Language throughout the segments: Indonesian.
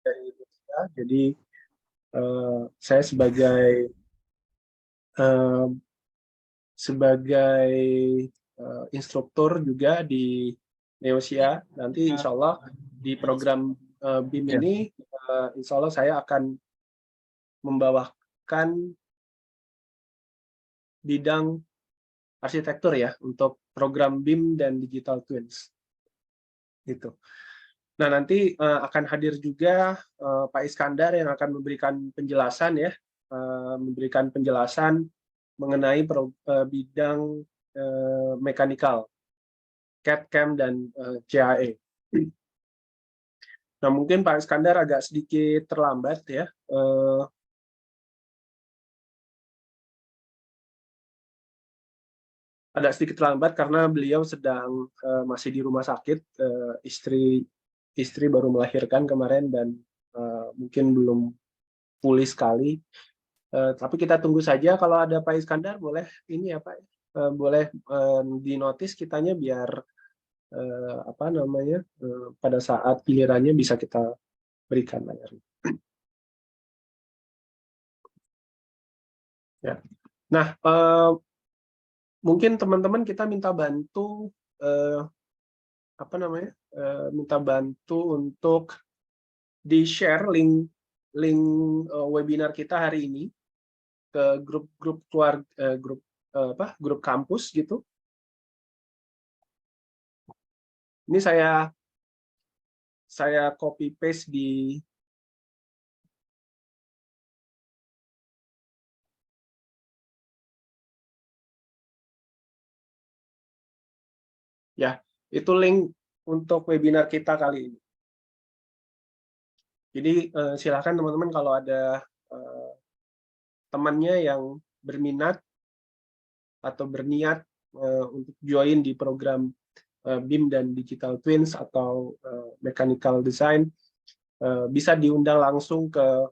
dari Indonesia. Jadi saya sebagai instruktur juga di Neosia. Nanti insya Allah di program BIM ini, insya Allah saya akan membawakan bidang arsitektur ya untuk program BIM dan Digital Twins. Gitu. Nah, nanti akan hadir juga Pak Iskandar yang akan memberikan penjelasan ya, memberikan penjelasan mengenai bidang mekanikal, CAD, CAM, dan CAE. Nah, mungkin Pak Iskandar agak sedikit terlambat ya. Agak sedikit terlambat karena beliau sedang masih di rumah sakit, istri baru melahirkan kemarin dan mungkin belum pulih sekali. Tapi kita tunggu saja. Kalau ada Pak Iskandar, boleh ini ya Pak, boleh dinotis kitanya biar apa namanya pada saat gilirannya bisa kita berikan layarnya. Ya. Nah, mungkin teman-teman kita minta bantu apa namanya, minta bantu untuk di-share link webinar kita hari ini ke grup keluarga, grup kampus gitu. Ini saya copy paste di ya, itu link untuk webinar kita kali ini. Jadi silakan teman-teman kalau ada temannya yang berminat atau berniat untuk join di program BIM dan Digital Twins atau Mechanical Design, bisa diundang langsung ke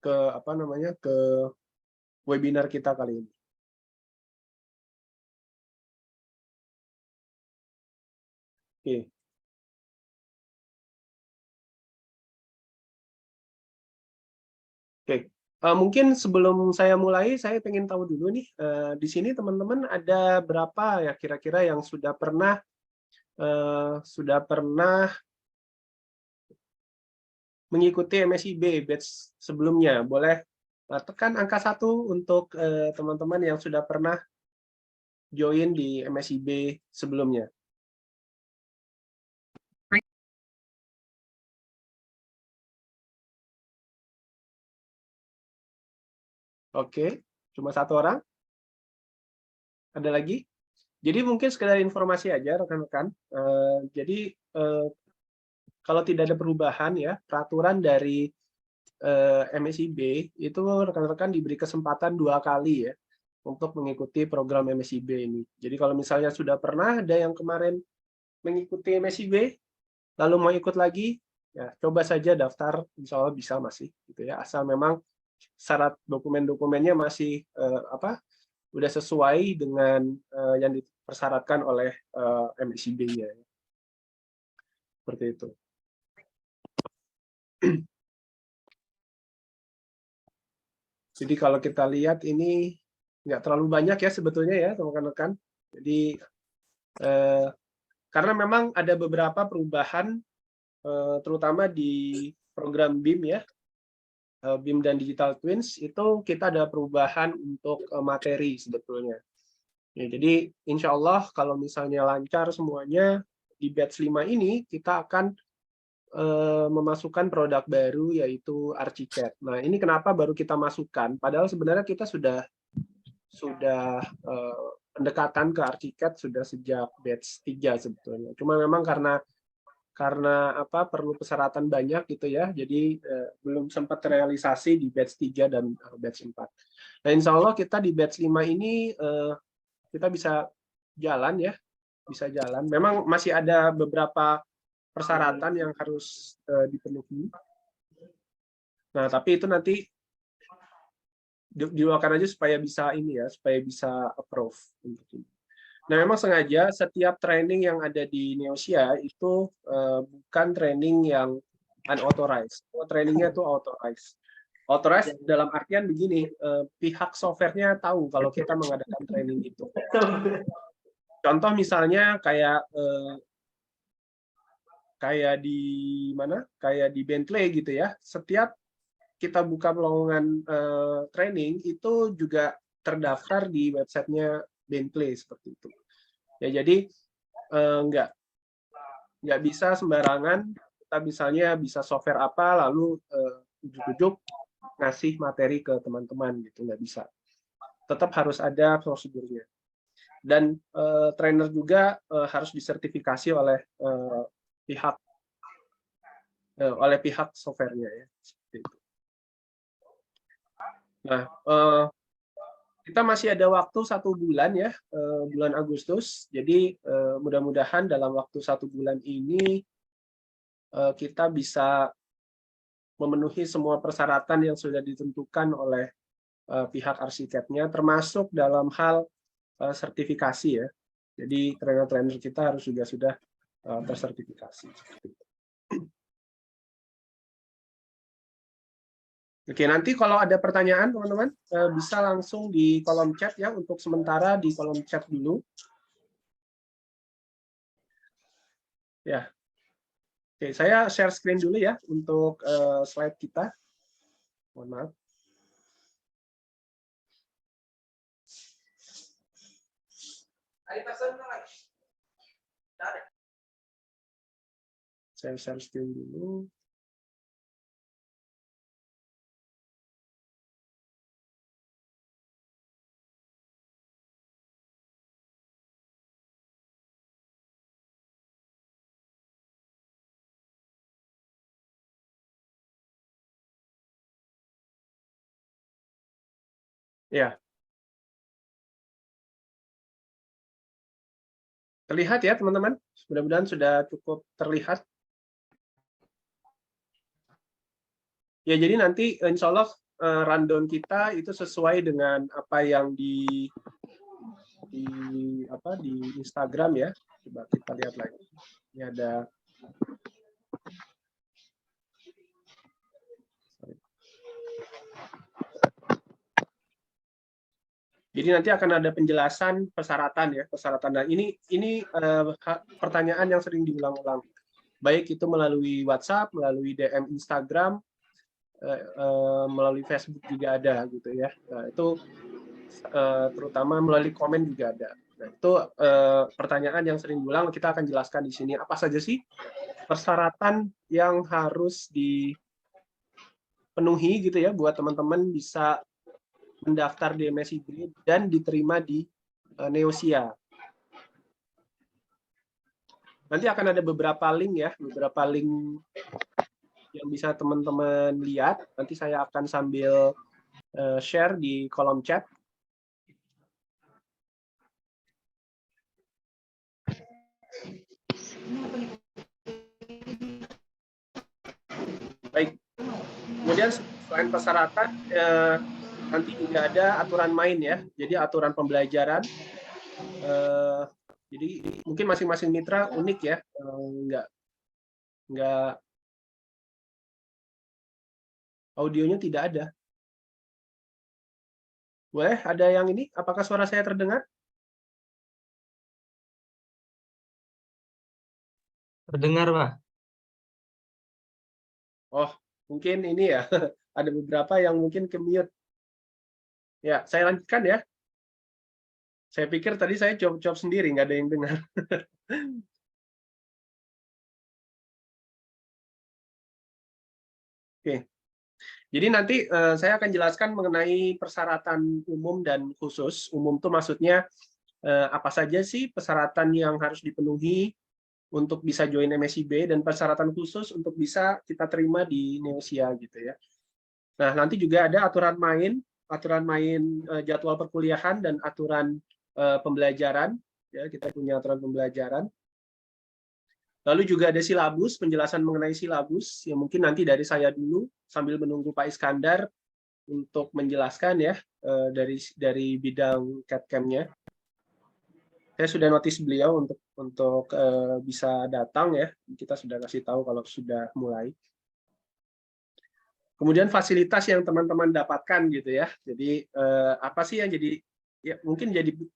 apa namanya, ke webinar kita kali ini. Oke. Oke. Mungkin sebelum saya mulai, saya ingin tahu dulu nih, di sini teman-teman ada berapa ya kira-kira yang sudah pernah mengikuti MSIB batch sebelumnya. Boleh tekan angka 1 untuk teman-teman yang sudah pernah join di MSIB sebelumnya. Oke, cuma 1 orang. Ada lagi? Jadi mungkin sekedar informasi aja rekan-rekan. Jadi kalau tidak ada perubahan ya, peraturan dari MSIB itu rekan-rekan diberi kesempatan 2 kali ya untuk mengikuti program MSIB ini. Jadi kalau misalnya sudah pernah ada yang kemarin mengikuti MSIB, lalu mau ikut lagi, ya coba saja daftar, insya Allah bisa masih, gitu ya. Asal memang syarat dokumen-dokumennya masih udah sesuai dengan yang dipersyaratkan oleh MSIB-nya. Seperti itu. Jadi kalau kita lihat ini nggak terlalu banyak ya sebetulnya ya teman-teman. Jadi karena memang ada beberapa perubahan terutama di program BIM ya, BIM dan Digital Twins itu kita ada perubahan untuk materi sebetulnya. Ya, jadi insya Allah kalau misalnya lancar semuanya di batch 5 ini kita akan memasukkan produk baru yaitu ArchiCAD. Nah ini kenapa baru kita masukkan? Padahal sebenarnya kita sudah pendekatan ke ArchiCAD sudah sejak batch 3 sebetulnya. Cuma memang karena perlu persyaratan banyak gitu ya, jadi belum sempat terrealisasi di batch 3 dan batch 4. Nah insya Allah kita di batch 5 ini kita bisa jalan ya, bisa jalan. Memang masih ada beberapa persyaratan yang harus dipenuhi. Nah tapi itu nanti didoakan aja supaya bisa ini ya, supaya bisa approve untuk ini. Nah, memang sengaja setiap training yang ada di Neosia itu bukan training yang unauthorized. Trainingnya itu authorized. Authorized dalam artian begini, pihak softwarenya tahu kalau kita mengadakan training itu. Contoh misalnya kayak di mana? Kayak di Bentley gitu ya. Setiap kita buka lowongan training itu juga terdaftar di websitenya Bentley seperti itu. Ya, jadi nggak bisa sembarangan kita misalnya bisa software apa lalu ujuk-ujuk ngasih materi ke teman-teman gitu, nggak bisa. Tetap harus ada prosedurnya. Dan trainer juga harus disertifikasi oleh pihak softwarenya ya. Seperti itu. Nah, kita masih ada waktu 1 bulan ya, bulan Agustus. Jadi mudah-mudahan dalam waktu 1 bulan ini kita bisa memenuhi semua persyaratan yang sudah ditentukan oleh pihak arsiteknya, termasuk dalam hal sertifikasi ya. Jadi trainer-trainer kita harus juga sudah tersertifikasi. Oke, nanti kalau ada pertanyaan teman-teman bisa langsung di kolom chat ya, untuk sementara di kolom chat dulu. Ya. Oke, saya share screen dulu ya untuk slide kita. Mohon maaf. Saya share screen dulu. Ya. Terlihat ya teman-teman? Mudah-mudahan sudah cukup terlihat. Ya, jadi nanti insya Allah rundown kita itu sesuai dengan apa yang di Instagram ya. Coba kita lihat lagi. Ini ada Jadi nanti akan ada penjelasan persyaratan ya, persyaratan. Dan ini pertanyaan yang sering diulang-ulang. Baik itu melalui WhatsApp, melalui DM Instagram, melalui Facebook juga ada gitu ya. Nah, itu terutama melalui komen juga ada. Nah, itu pertanyaan yang sering diulang, kita akan jelaskan di sini apa saja sih persyaratan yang harus dipenuhi gitu ya buat teman-teman bisa mendaftar di MSIB dan diterima di Neosia. Nanti akan ada beberapa link ya, beberapa link yang bisa teman-teman lihat. Nanti saya akan sambil share di kolom chat. Baik. Kemudian selain persyaratan, nanti juga ada aturan main ya. Jadi aturan pembelajaran. Jadi mungkin masing-masing mitra unik ya, nggak audionya tidak ada. Boleh ada yang ini? Apakah suara saya terdengar? Terdengar, Pak. Oh, mungkin ini ya. Ada beberapa yang mungkin ke-mute. Ya, saya lanjutkan ya. Saya pikir tadi saya jawab sendiri, nggak ada yang dengar. Oke. Jadi nanti saya akan jelaskan mengenai persyaratan umum dan khusus. Umum itu maksudnya apa saja sih persyaratan yang harus dipenuhi untuk bisa join MSIB, dan persyaratan khusus untuk bisa kita terima di Neosia gitu ya. Nah, nanti juga ada aturan main jadwal perkuliahan dan aturan pembelajaran. Ya, kita punya aturan pembelajaran. Lalu juga ada silabus, penjelasan mengenai silabus, yang mungkin nanti dari saya dulu, sambil menunggu Pak Iskandar untuk menjelaskan ya dari bidang CAD/CAM-nya. Saya sudah notice beliau untuk bisa datang ya. Kita sudah kasih tahu kalau sudah mulai. Kemudian fasilitas yang teman-teman dapatkan gitu ya. Jadi apa sih yang jadi ya mungkin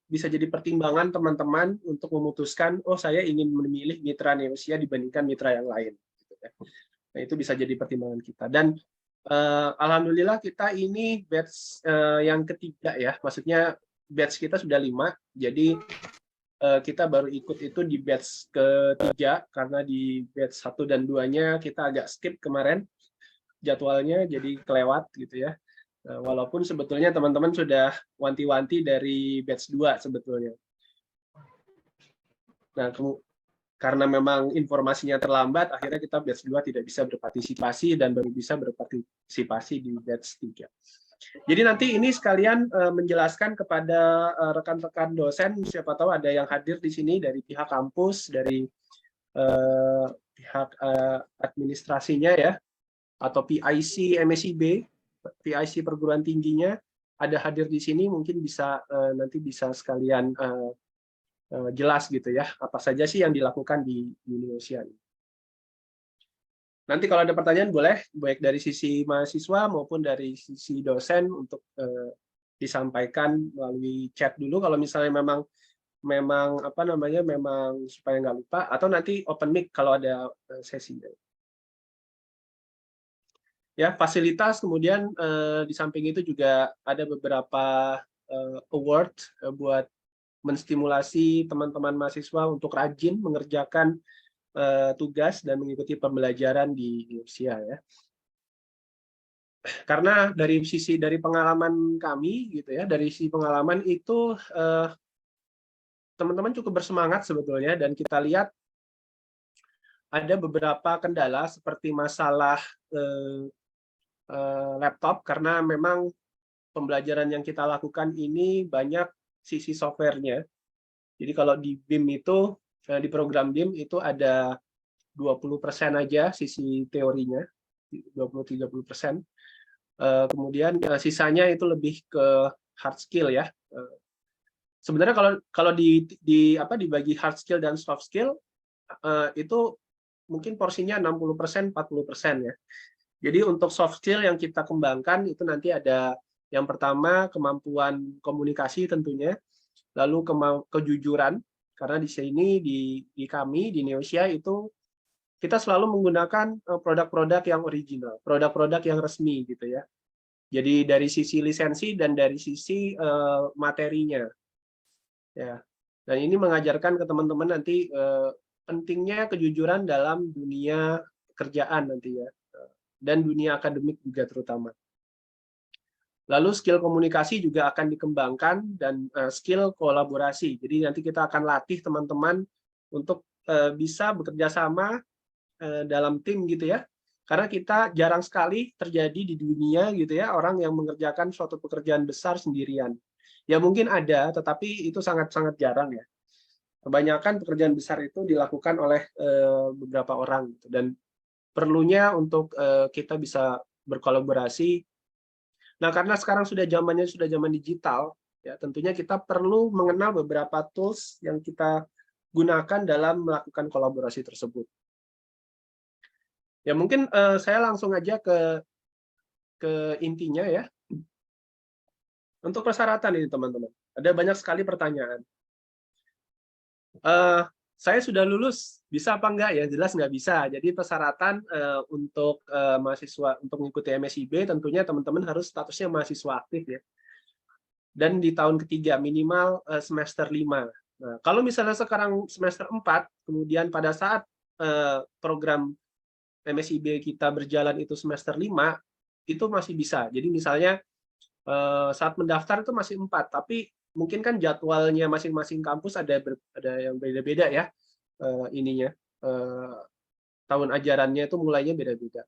bisa jadi pertimbangan teman-teman untuk memutuskan oh saya ingin memilih mitra Neosia dibandingkan mitra yang lain gitu ya. Nah, itu bisa jadi pertimbangan kita. Dan alhamdulillah kita ini batch yang ketiga ya. Maksudnya batch kita sudah 5. Jadi kita baru ikut itu di batch ketiga karena di batch 1 dan 2-nya kita agak skip kemarin jadwalnya jadi kelewat gitu ya. Walaupun sebetulnya teman-teman sudah wanti-wanti dari batch 2 sebetulnya. Nah, karena memang informasinya terlambat, akhirnya kita batch 2 tidak bisa berpartisipasi dan baru bisa berpartisipasi di batch 3. Jadi nanti ini sekalian menjelaskan kepada rekan-rekan dosen, siapa tahu ada yang hadir di sini dari pihak kampus, dari pihak administrasinya ya, atau PIC MSIB, PIC perguruan tingginya, ada hadir di sini, mungkin bisa nanti bisa sekalian jelas gitu ya, apa saja sih yang dilakukan di Neosia ini. Nanti kalau ada pertanyaan boleh, baik dari sisi mahasiswa maupun dari sisi dosen untuk disampaikan melalui chat dulu. Kalau misalnya memang apa namanya memang supaya nggak lupa, atau nanti open mic kalau ada sesinya. Ya, fasilitas kemudian di samping itu juga ada beberapa award buat menstimulasi teman-teman mahasiswa untuk rajin mengerjakan tugas dan mengikuti pembelajaran di Rusia ya. Karena dari pengalaman kami gitu ya, dari sisi pengalaman itu teman-teman cukup bersemangat sebetulnya, dan kita lihat ada beberapa kendala seperti masalah laptop karena memang pembelajaran yang kita lakukan ini banyak sisi softwarenya. Jadi kalau di BIM itu di program BIM itu ada 20% aja sisi teorinya, 20-30%. Kemudian sisanya itu lebih ke hard skill ya. Sebenarnya kalau dibagi hard skill dan soft skill itu mungkin porsinya 60%, 40% ya. Jadi untuk soft skill yang kita kembangkan itu nanti ada yang pertama kemampuan komunikasi tentunya, lalu kejujuran, karena di sini di kami di Neosia itu kita selalu menggunakan produk-produk yang original, produk-produk yang resmi gitu ya. Jadi dari sisi lisensi dan dari sisi materinya. Ya. Dan ini mengajarkan ke teman-teman nanti pentingnya kejujuran dalam dunia pekerjaan nanti ya. Dan dunia akademik juga terutama. Lalu skill komunikasi juga akan dikembangkan dan skill kolaborasi. Jadi nanti kita akan latih teman-teman untuk bisa bekerja sama dalam tim gitu ya. Karena kita jarang sekali terjadi di dunia gitu ya, orang yang mengerjakan suatu pekerjaan besar sendirian. Ya mungkin ada, tetapi itu sangat-sangat jarang ya. Kebanyakan pekerjaan besar itu dilakukan oleh beberapa orang gitu. Dan perlunya untuk kita bisa berkolaborasi. Nah, karena sekarang sudah zaman digital, ya tentunya kita perlu mengenal beberapa tools yang kita gunakan dalam melakukan kolaborasi tersebut. Ya mungkin saya langsung aja ke intinya ya. Untuk persyaratan ini teman-teman, ada banyak sekali pertanyaan. Saya sudah lulus, bisa apa enggak ya? Jelas nggak bisa. Jadi persyaratan untuk mahasiswa untuk mengikuti MSIB tentunya teman-teman harus statusnya mahasiswa aktif ya. Dan di tahun ketiga minimal semester 5. Nah, kalau misalnya sekarang semester 4, kemudian pada saat program MSIB kita berjalan itu semester 5, itu masih bisa. Jadi misalnya saat mendaftar itu masih 4, tapi mungkin kan jadwalnya masing-masing kampus ada yang beda-beda ya ininya. Tahun ajarannya itu mulainya beda-beda.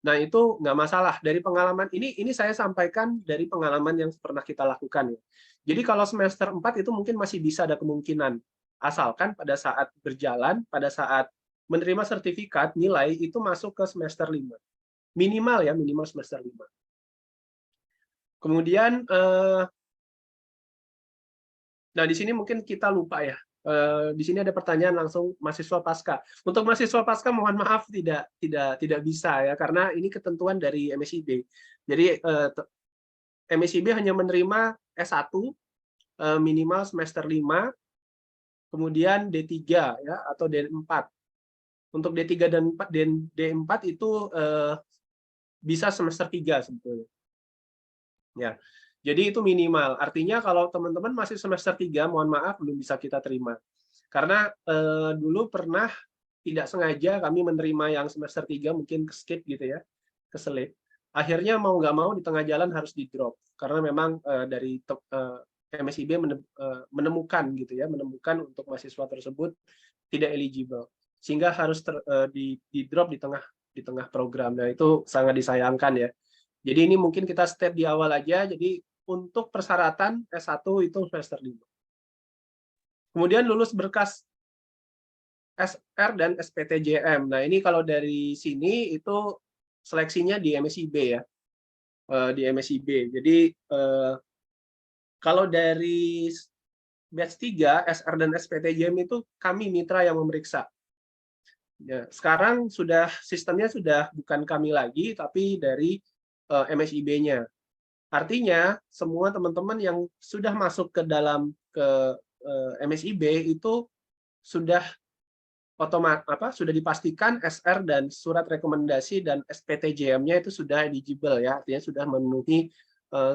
Nah, itu nggak masalah. Dari pengalaman ini saya sampaikan dari pengalaman yang pernah kita lakukan ya. Jadi kalau semester 4 itu mungkin masih bisa ada kemungkinan. Asalkan pada saat berjalan, pada saat menerima sertifikat, nilai itu masuk ke semester 5. Minimal ya, minimal semester 5. Kemudian, nah di sini mungkin kita lupa ya. Di sini ada pertanyaan langsung mahasiswa pasca. Untuk mahasiswa pasca mohon maaf tidak bisa ya, karena ini ketentuan dari MSIB. Jadi MSIB hanya menerima S1 minimal semester 5, kemudian D3 ya atau D4. Untuk D3 dan D4 itu bisa semester 3 sebetulnya. Ya. Jadi itu minimal. Artinya kalau teman-teman masih semester 3, mohon maaf belum bisa kita terima. Karena dulu pernah tidak sengaja kami menerima yang semester 3 mungkin skip gitu ya, keselip. Akhirnya mau nggak mau di tengah jalan harus di drop karena memang dari MSIB menemukan gitu ya, menemukan untuk mahasiswa tersebut tidak eligible sehingga harus di drop di tengah program. Nah, itu sangat disayangkan ya. Jadi ini mungkin kita step di awal aja. Jadi untuk persyaratan S1 itu semester 5. Kemudian lulus berkas SR dan SPTJM. Nah, ini kalau dari sini itu seleksinya di MSIB ya. Di MSIB. Jadi kalau dari batch 3 SR dan SPTJM itu kami mitra yang memeriksa. Ya, sekarang sistemnya sudah bukan kami lagi tapi dari MSIB-nya. Artinya semua teman-teman yang sudah masuk ke dalam MSIB itu sudah sudah dipastikan SR dan surat rekomendasi dan SPTJM-nya itu sudah eligible ya, artinya sudah memenuhi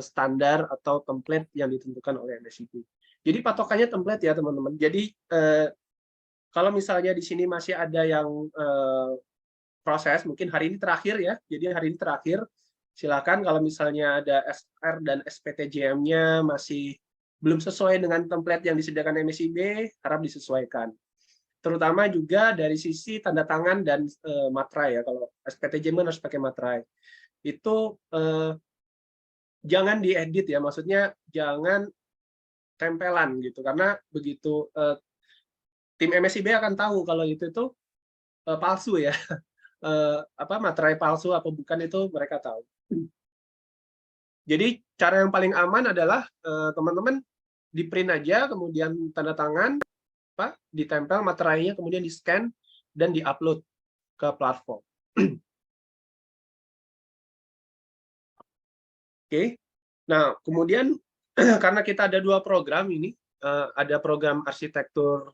standar atau template yang ditentukan oleh MSIB. Jadi patokannya template ya teman-teman. Jadi kalau misalnya di sini masih ada yang proses, mungkin hari ini terakhir ya. Jadi hari ini terakhir, silakan kalau misalnya ada SR dan SPTJM-nya masih belum sesuai dengan template yang disediakan MSIB, harap disesuaikan. Terutama juga dari sisi tanda tangan dan materai ya. Kalau SPTJM harus pakai materai. Itu jangan diedit ya, maksudnya jangan tempelan gitu, karena begitu tim MSIB akan tahu kalau itu tuh palsu ya. Materai palsu apa bukan itu mereka tahu. Jadi cara yang paling aman adalah teman-teman di print aja, kemudian tanda tangan, ditempel materainya, kemudian di scan dan diupload ke platform. Oke. Nah, kemudian karena kita ada 2 program ini, ada program arsitektur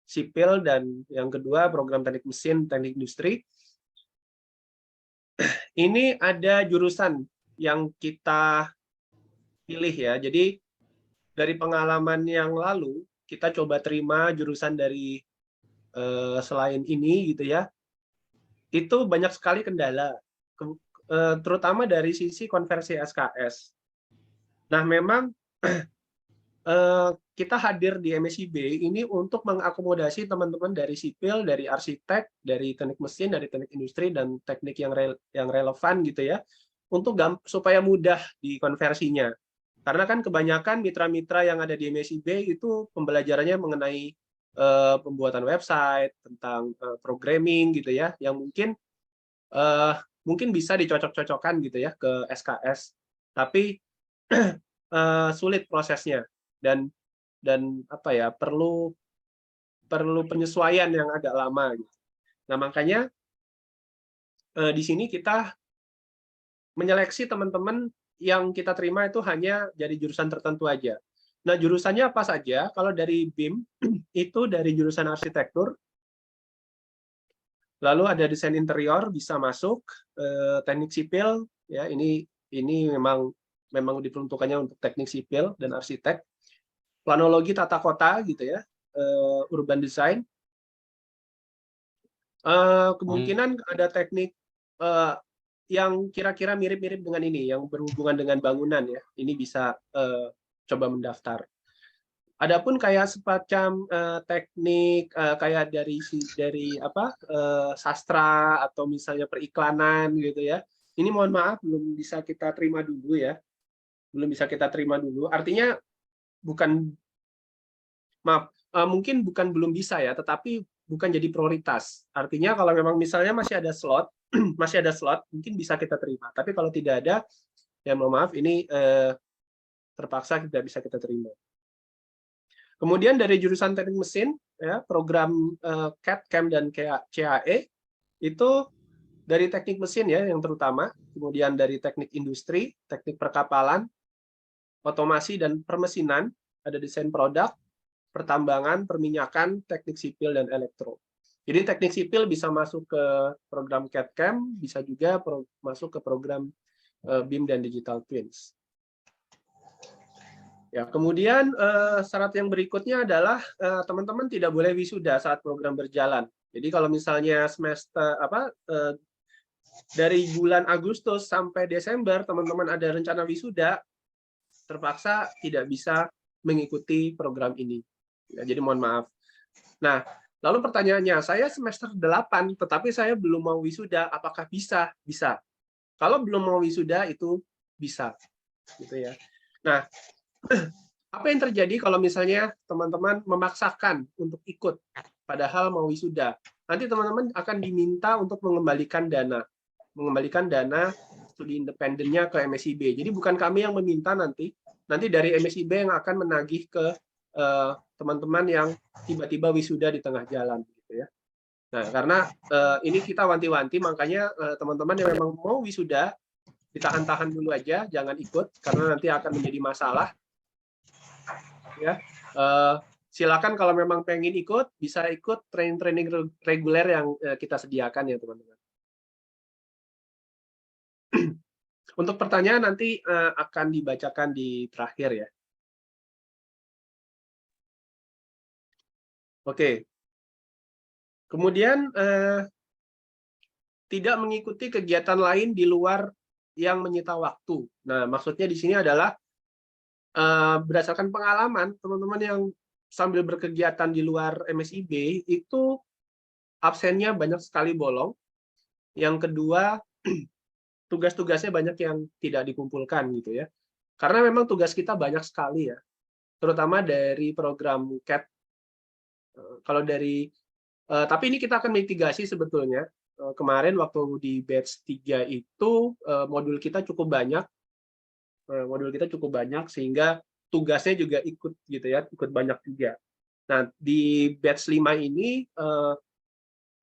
sipil dan yang kedua program teknik mesin, teknik industri. Ini ada jurusan yang kita pilih ya. Jadi dari pengalaman yang lalu kita coba terima jurusan dari selain ini gitu ya. Itu banyak sekali kendala, terutama dari sisi konversi SKS. Nah, memang kita hadir di MSIB ini untuk mengakomodasi teman-teman dari sipil, dari arsitek, dari teknik mesin, dari teknik industri, dan teknik yang relevan gitu ya, untuk supaya mudah dikonversinya. Karena kan kebanyakan mitra-mitra yang ada di MSIB itu pembelajarannya mengenai pembuatan website, tentang programming gitu ya, yang mungkin bisa dicocok-cocokkan gitu ya ke SKS, tapi sulit prosesnya dan perlu penyesuaian yang agak lama gitu. Nah, makanya di sini kita menyeleksi teman-teman yang kita terima itu hanya dari jurusan tertentu aja. Nah, jurusannya apa saja? Kalau dari BIM itu dari jurusan arsitektur, lalu ada desain interior bisa masuk, teknik sipil ya, ini memang diperuntukannya untuk teknik sipil dan arsitek. Planologi tata kota gitu ya, urban design. Kemungkinan ada teknik yang kira-kira mirip-mirip dengan ini, yang berhubungan dengan bangunan ya. Ini bisa coba mendaftar. Adapun kayak semacam teknik kayak dari sastra atau misalnya periklanan gitu ya. Ini mohon maaf belum bisa kita terima dulu ya. Belum bisa kita terima dulu. Artinya mungkin bukan belum bisa ya, tetapi bukan jadi prioritas. Artinya kalau memang misalnya masih ada slot, mungkin bisa kita terima. Tapi kalau tidak ada, ya mohon maaf, ini terpaksa tidak bisa kita terima. Kemudian dari jurusan teknik mesin, ya, program CAD, CAM, dan CAE, itu dari teknik mesin ya yang terutama, kemudian dari teknik industri, teknik perkapalan, otomasi dan permesinan, ada desain produk, pertambangan, perminyakan, teknik sipil, dan elektro. Jadi teknik sipil bisa masuk ke program CAD CAM, bisa juga masuk ke program BIM dan Digital Twins. Ya, kemudian syarat yang berikutnya adalah teman-teman tidak boleh wisuda saat program berjalan. Jadi kalau misalnya semester dari bulan Agustus sampai Desember teman-teman ada rencana wisuda, terpaksa tidak bisa mengikuti program ini. Ya, jadi mohon maaf. Nah, lalu pertanyaannya, saya semester 8 tetapi saya belum mau wisuda, apakah bisa? Bisa. Kalau belum mau wisuda itu bisa. Gitu ya. Nah, apa yang terjadi kalau misalnya teman-teman memaksakan untuk ikut padahal mau wisuda? Nanti teman-teman akan diminta untuk mengembalikan dana studi independennya ke MSIB. Jadi bukan kami yang meminta nanti dari MSIB yang akan menagih ke teman-teman yang tiba-tiba wisuda di tengah jalan, gitu ya. Nah, karena ini kita wanti-wanti, makanya teman-teman yang memang mau wisuda ditahan-tahan dulu aja, jangan ikut karena nanti akan menjadi masalah. Ya, silakan kalau memang pengen ikut, bisa ikut training reguler yang kita sediakan ya teman-teman. Untuk pertanyaan nanti akan dibacakan di terakhir ya. Oke. Kemudian tidak mengikuti kegiatan lain di luar yang menyita waktu. Nah, maksudnya di sini adalah berdasarkan pengalaman teman-teman yang sambil berkegiatan di luar MSIB itu absennya banyak sekali bolong. Yang kedua, tugas-tugasnya banyak yang tidak dikumpulkan gitu ya. Karena memang tugas kita banyak sekali ya, terutama dari program CAD. Kalau dari tapi ini kita akan mitigasi sebetulnya. Kemarin waktu di batch 3 itu modul kita cukup banyak. Sehingga tugasnya juga ikut gitu ya, ikut banyak juga. Nah, di batch 5 ini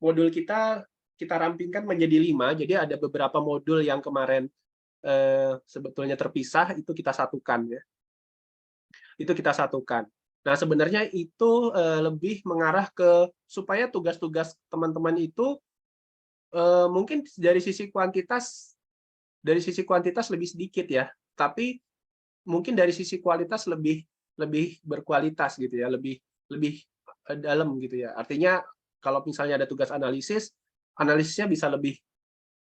modul kita rampingkan menjadi 5. Jadi ada beberapa modul yang kemarin sebetulnya terpisah, itu kita satukan ya. Nah, sebenarnya itu lebih mengarah ke supaya tugas-tugas teman-teman itu mungkin dari sisi kuantitas lebih sedikit ya, tapi mungkin dari sisi kualitas lebih berkualitas gitu ya, lebih dalam gitu ya. Artinya kalau misalnya ada tugas analisisnya bisa lebih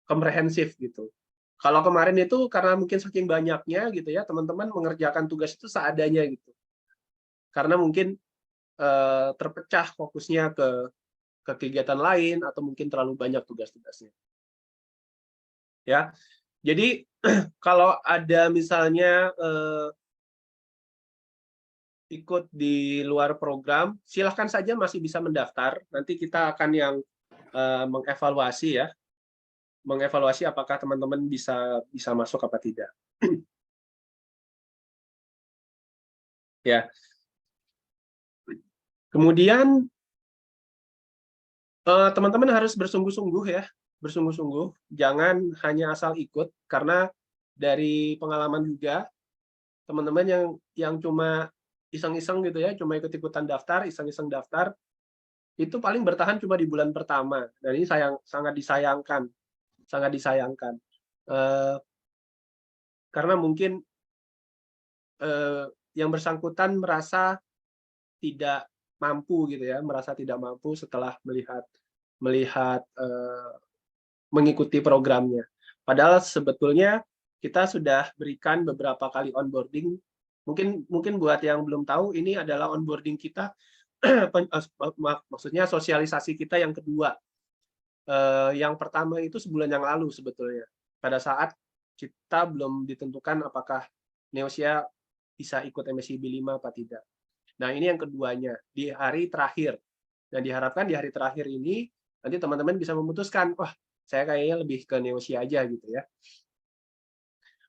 komprehensif gitu. Kalau kemarin itu karena mungkin saking banyaknya gitu ya, teman-teman mengerjakan tugas itu seadanya gitu. Karena mungkin terpecah fokusnya ke kegiatan lain atau mungkin terlalu banyak tugas-tugasnya. Ya. Jadi kalau ada misalnya ikut di luar program, silahkan saja masih bisa mendaftar. Nanti kita akan yang mengevaluasi ya, apakah teman-teman bisa masuk apa tidak. Ya. Kemudian teman-teman harus bersungguh-sungguh ya, jangan hanya asal ikut, karena dari pengalaman juga teman-teman yang cuma iseng-iseng gitu ya, cuma ikut-ikutan daftar, iseng-iseng daftar, itu paling bertahan cuma di bulan pertama. Dan ini sangat disayangkan. Karena mungkin yang bersangkutan merasa tidak mampu gitu ya, setelah melihat mengikuti programnya. Padahal sebetulnya kita sudah berikan beberapa kali onboarding. Mungkin buat yang belum tahu, ini adalah onboarding kita, maksudnya sosialisasi kita yang kedua. Yang pertama itu sebulan yang lalu sebetulnya. Pada saat kita belum ditentukan apakah Neosia bisa ikut MSIB 5 apa tidak. Nah, ini yang keduanya, di hari terakhir. Dan diharapkan di hari terakhir ini, nanti teman-teman bisa memutuskan, wah, saya kayaknya lebih ke Neosia aja gitu ya.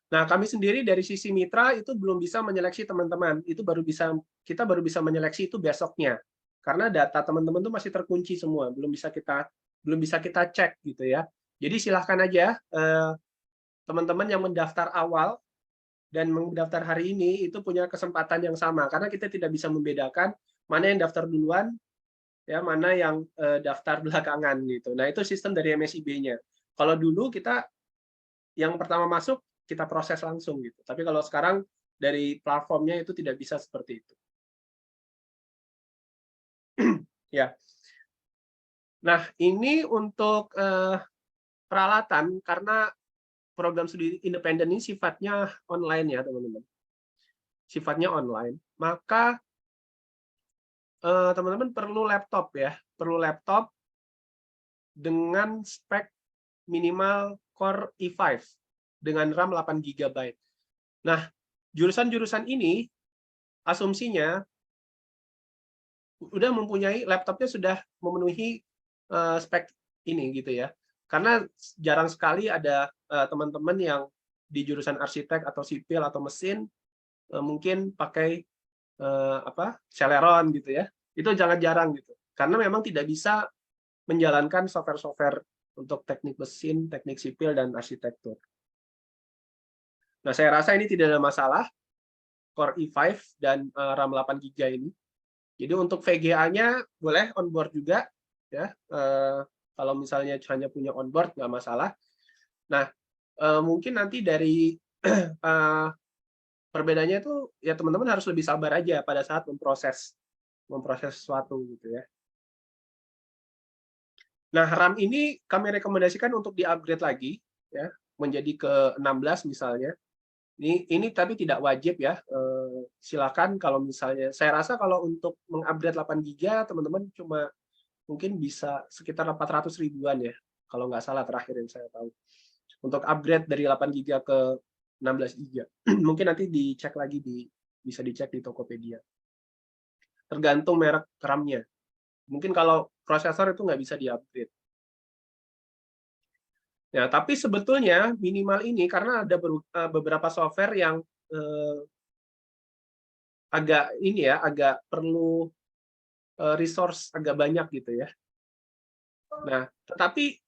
Nah, kami sendiri dari sisi mitra itu belum bisa menyeleksi teman-teman. Kita baru bisa menyeleksi itu besoknya. Karena data teman-teman itu masih terkunci semua, belum bisa kita cek gitu ya. Jadi silahkan aja teman-teman yang mendaftar awal dan mendaftar hari ini itu punya kesempatan yang sama karena kita tidak bisa membedakan mana yang daftar duluan ya, mana yang daftar belakangan gitu. Nah, itu sistem dari MSIB-nya. Kalau dulu kita yang pertama masuk kita proses langsung gitu. Tapi kalau sekarang dari platformnya itu tidak bisa seperti itu. Ya. Nah, ini untuk peralatan karena program studi independen ini sifatnya online ya, teman-teman. Sifatnya online. Maka teman-teman perlu laptop ya, perlu laptop dengan spek minimal Core i5 dengan RAM 8 GB. Nah, jurusan-jurusan ini asumsinya udah mempunyai laptopnya sudah memenuhi spek ini gitu ya. Karena jarang sekali ada teman-teman yang di jurusan arsitek atau sipil atau mesin mungkin pakai Celeron gitu ya. Itu jangan jarang gitu. Karena memang tidak bisa menjalankan software-software untuk teknik mesin, teknik sipil dan arsitektur. Nah, saya rasa ini tidak ada masalah Core i5 dan RAM 8 GB ini. Jadi untuk VGA-nya boleh onboard juga ya. Kalau misalnya hanya punya onboard nggak masalah. Nah, mungkin nanti dari perbedaannya itu ya teman-teman harus lebih sabar aja pada saat memproses sesuatu gitu ya. Nah, RAM ini kami rekomendasikan untuk di-upgrade lagi ya, menjadi ke 16 misalnya. Ini tapi tidak wajib ya. Silakan kalau misalnya saya rasa kalau untuk mengupgrade 8 GB teman-teman cuma mungkin bisa sekitar 400 ribuan ya. Kalau nggak salah terakhir yang saya tahu. Untuk upgrade dari 8 GB ke 16 GB. Mungkin nanti dicek lagi bisa dicek di Tokopedia. Tergantung merek RAM-nya. Mungkin kalau prosesor itu nggak bisa di-upgrade. Ya, tapi sebetulnya minimal ini karena ada beberapa software yang agak perlu resource agak banyak gitu ya. Nah, tetapi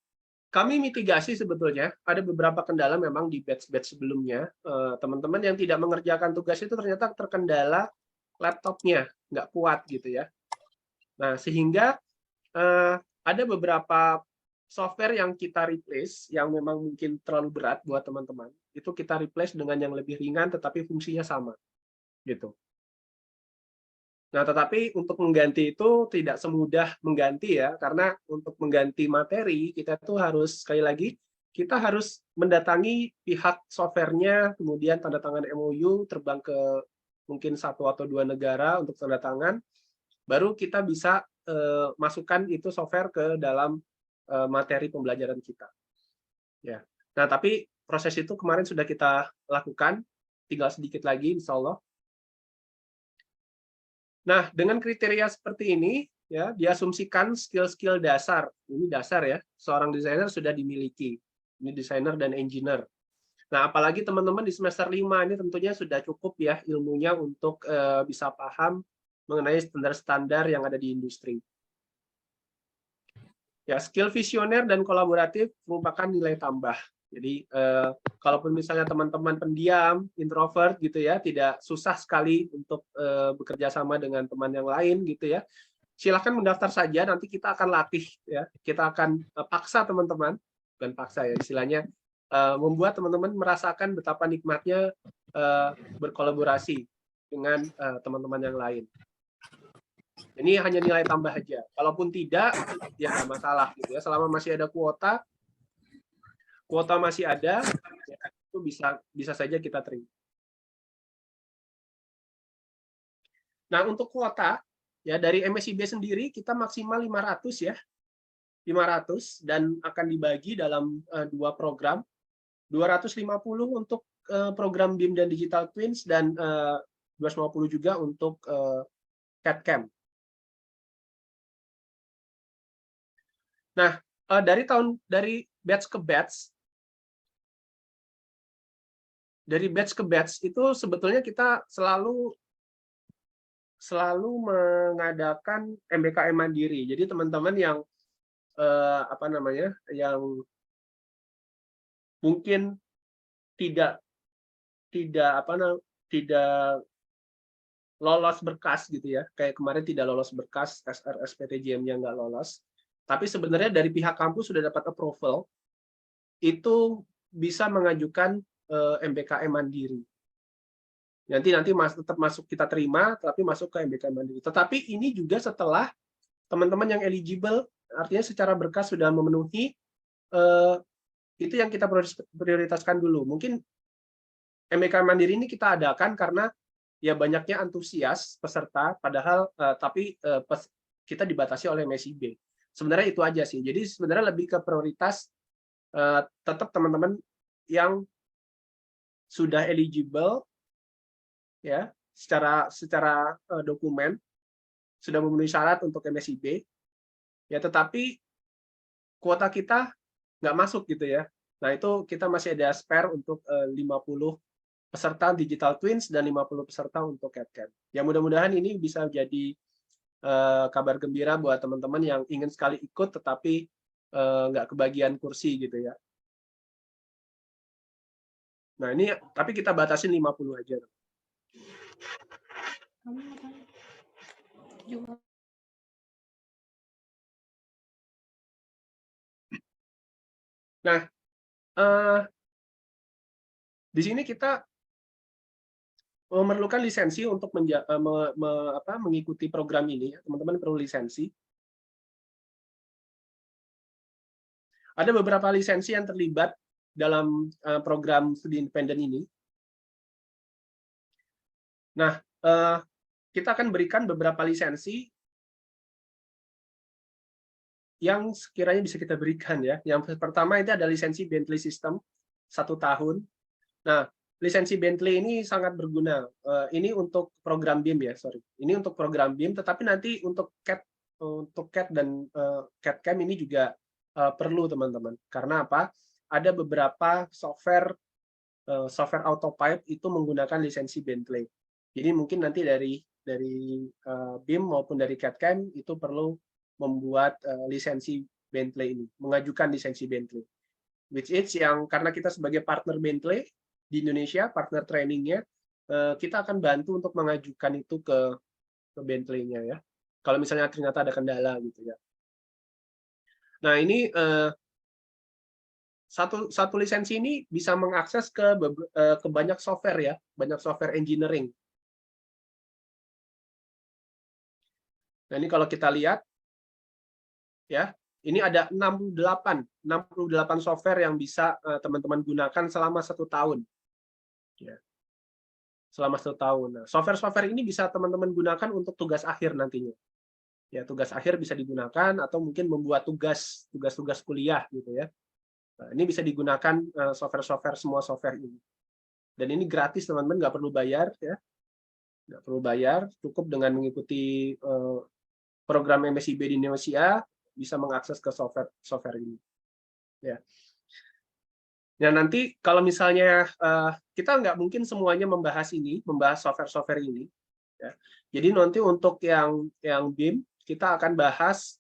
kami mitigasi sebetulnya ada beberapa kendala memang di batch-batch sebelumnya. Teman-teman yang tidak mengerjakan tugas itu ternyata terkendala laptopnya nggak kuat gitu ya. Nah, sehingga ada beberapa software yang kita replace yang memang mungkin terlalu berat buat teman-teman. Itu kita replace dengan yang lebih ringan tetapi fungsinya sama gitu. Nah, tetapi untuk mengganti itu tidak semudah mengganti ya, karena untuk mengganti materi kita tuh harus sekali lagi kita harus mendatangi pihak softwarenya, kemudian tanda tangan MOU, terbang ke mungkin 1 atau 2 negara untuk tanda tangan, baru kita bisa masukkan itu software ke dalam materi pembelajaran kita. Ya. Nah, tapi proses itu kemarin sudah kita lakukan, tinggal sedikit lagi, insya Allah. Nah, dengan kriteria seperti ini, ya, diasumsikan skill-skill dasar, ini dasar ya, seorang desainer sudah dimiliki. Ini desainer dan engineer. Nah, apalagi teman-teman di semester 5 ini tentunya sudah cukup ya ilmunya untuk bisa paham mengenai standar-standar yang ada di industri. Ya, skill visioner dan kolaboratif merupakan nilai tambah. Jadi, kalaupun misalnya teman-teman pendiam, introvert gitu ya, tidak susah sekali untuk bekerja sama dengan teman yang lain gitu ya. Silahkan mendaftar saja, nanti kita akan latih ya. Kita akan paksa teman-teman, bukan paksa ya istilahnya, membuat teman-teman merasakan betapa nikmatnya berkolaborasi dengan teman-teman yang lain. Ini hanya nilai tambah aja. Kalaupun tidak, ya nggak masalah gitu ya. Selama masih ada kuota masih ada, ya, itu bisa saja kita terima. Nah, untuk kuota ya dari MSIB sendiri kita maksimal 500 ya. 500 dan akan dibagi dalam 2 program. 250 untuk program BIM dan Digital Twins dan 250 juga untuk CAD/CAM. Nah, dari batch ke batch dari batch ke batch itu sebetulnya kita selalu mengadakan MBKM mandiri. Jadi teman-teman yang apa namanya, yang mungkin tidak tidak lolos berkas gitu ya, kayak kemarin tidak lolos berkas SRSPTJM-nya nggak lolos, tapi sebenarnya dari pihak kampus sudah dapat approval, itu bisa mengajukan MBKM mandiri. Nanti tetap masuk, kita terima, tapi masuk ke MBKM mandiri. Tetapi ini juga setelah teman-teman yang eligible, artinya secara berkas sudah memenuhi, itu yang kita prioritaskan dulu. Mungkin MBKM mandiri ini kita adakan karena ya banyaknya antusias peserta, padahal kita dibatasi oleh MSI B. Sebenarnya itu aja sih. Jadi sebenarnya lebih ke prioritas tetap teman-teman yang sudah eligible ya secara dokumen sudah memenuhi syarat untuk MSI B ya, tetapi kuota kita nggak masuk gitu ya. Nah itu kita masih ada spare untuk 50 peserta Digital Twins dan 50 peserta untuk CAD-CAM. Ya mudah-mudahan ini bisa jadi kabar gembira buat teman-teman yang ingin sekali ikut tetapi nggak kebagian kursi gitu ya. Nah ini tapi kita batasin 50 aja. Nah di sini kita memerlukan lisensi untuk mengikuti program ini. Teman-teman perlu lisensi. Ada beberapa lisensi yang terlibat dalam program studi independen ini. Nah, kita akan berikan beberapa lisensi yang sekiranya bisa kita berikan ya. Yang pertama itu ada lisensi Bentley System 1 tahun. Nah, lisensi Bentley ini sangat berguna. Ini untuk program BIM ya, sorry. Ini untuk program BIM, tetapi nanti untuk CAD dan CAD-CAM ini juga perlu teman-teman. Karena apa? Ada beberapa software AutoPipe itu menggunakan lisensi Bentley. Jadi mungkin nanti dari BIM maupun dari CAD-CAM itu perlu membuat lisensi Bentley ini, mengajukan lisensi Bentley. Which is yang karena kita sebagai partner Bentley di Indonesia, partner trainingnya, kita akan bantu untuk mengajukan itu ke Bentley-nya ya. Kalau misalnya ternyata ada kendala gitu ya. Nah ini satu lisensi ini bisa mengakses ke banyak software ya, banyak software engineering. Nah ini kalau kita lihat ya, ini ada 68 software yang bisa teman-teman gunakan selama 1 tahun. Ya. Selama 1 tahun. Nah, software-software ini bisa teman-teman gunakan untuk tugas akhir nantinya. Ya, tugas akhir bisa digunakan atau mungkin membuat tugas kuliah gitu ya. Nah, ini bisa digunakan software-software, semua software ini. Dan ini gratis teman-teman, nggak perlu bayar ya. Nggak perlu bayar, cukup dengan mengikuti program MSIB di Indonesia bisa mengakses ke software ini. Ya. Nah nanti kalau misalnya kita nggak mungkin semuanya membahas software-software ini. Ya. Jadi nanti untuk yang BIM kita akan bahas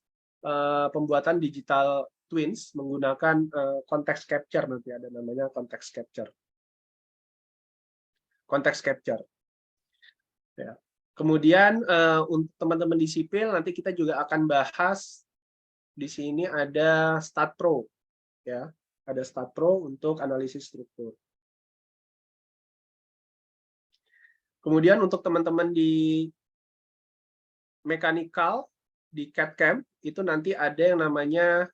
pembuatan digital twins menggunakan context capture, nanti ada namanya context capture. Context capture. Ya. Kemudian untuk teman-teman di sipil nanti kita juga akan bahas di sini ada StatPro ya. Ada StatPro untuk analisis struktur. Kemudian untuk teman-teman di mechanical, di CAD-CAM, itu nanti ada yang namanya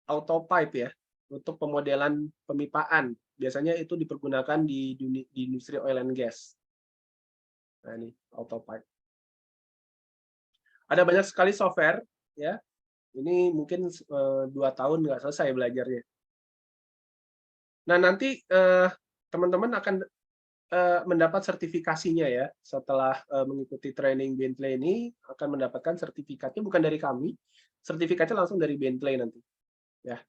AutoPipe ya, untuk pemodelan pemipaan. Biasanya itu dipergunakan di industri oil and gas. Nah ini AutoPipe. Ada banyak sekali software ya. Ini mungkin 2 tahun nggak selesai belajarnya. Nah nanti teman-teman akan mendapat sertifikasinya ya. Setelah mengikuti training Bentley ini akan mendapatkan sertifikatnya, bukan dari kami, sertifikatnya langsung dari Bentley nanti. Ya.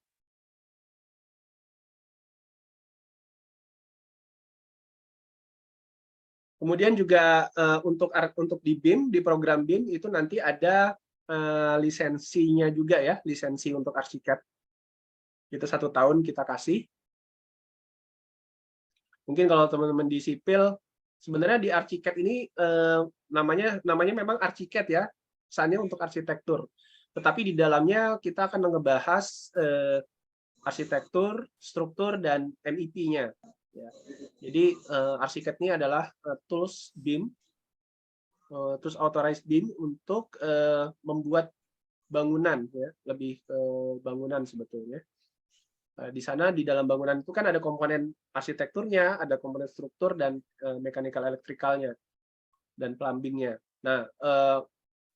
Kemudian juga untuk di BIM, di program BIM itu nanti ada lisensinya juga ya, lisensi untuk ArchiCAD. Itu 1 tahun kita kasih. Mungkin kalau teman-teman di sipil, sebenarnya di ArchiCAD ini namanya memang ArchiCAD ya, pesannya untuk arsitektur. Tetapi di dalamnya kita akan ngebahas arsitektur, struktur, dan MEP-nya. Ya. Jadi ArchiCAD ini adalah tools BIM, tools authorized BIM untuk membuat bangunan, ya, lebih ke bangunan sebetulnya. Di sana di dalam bangunan itu kan ada komponen arsitekturnya, ada komponen struktur dan mechanical elektrikalnya dan plumbingnya. Nah,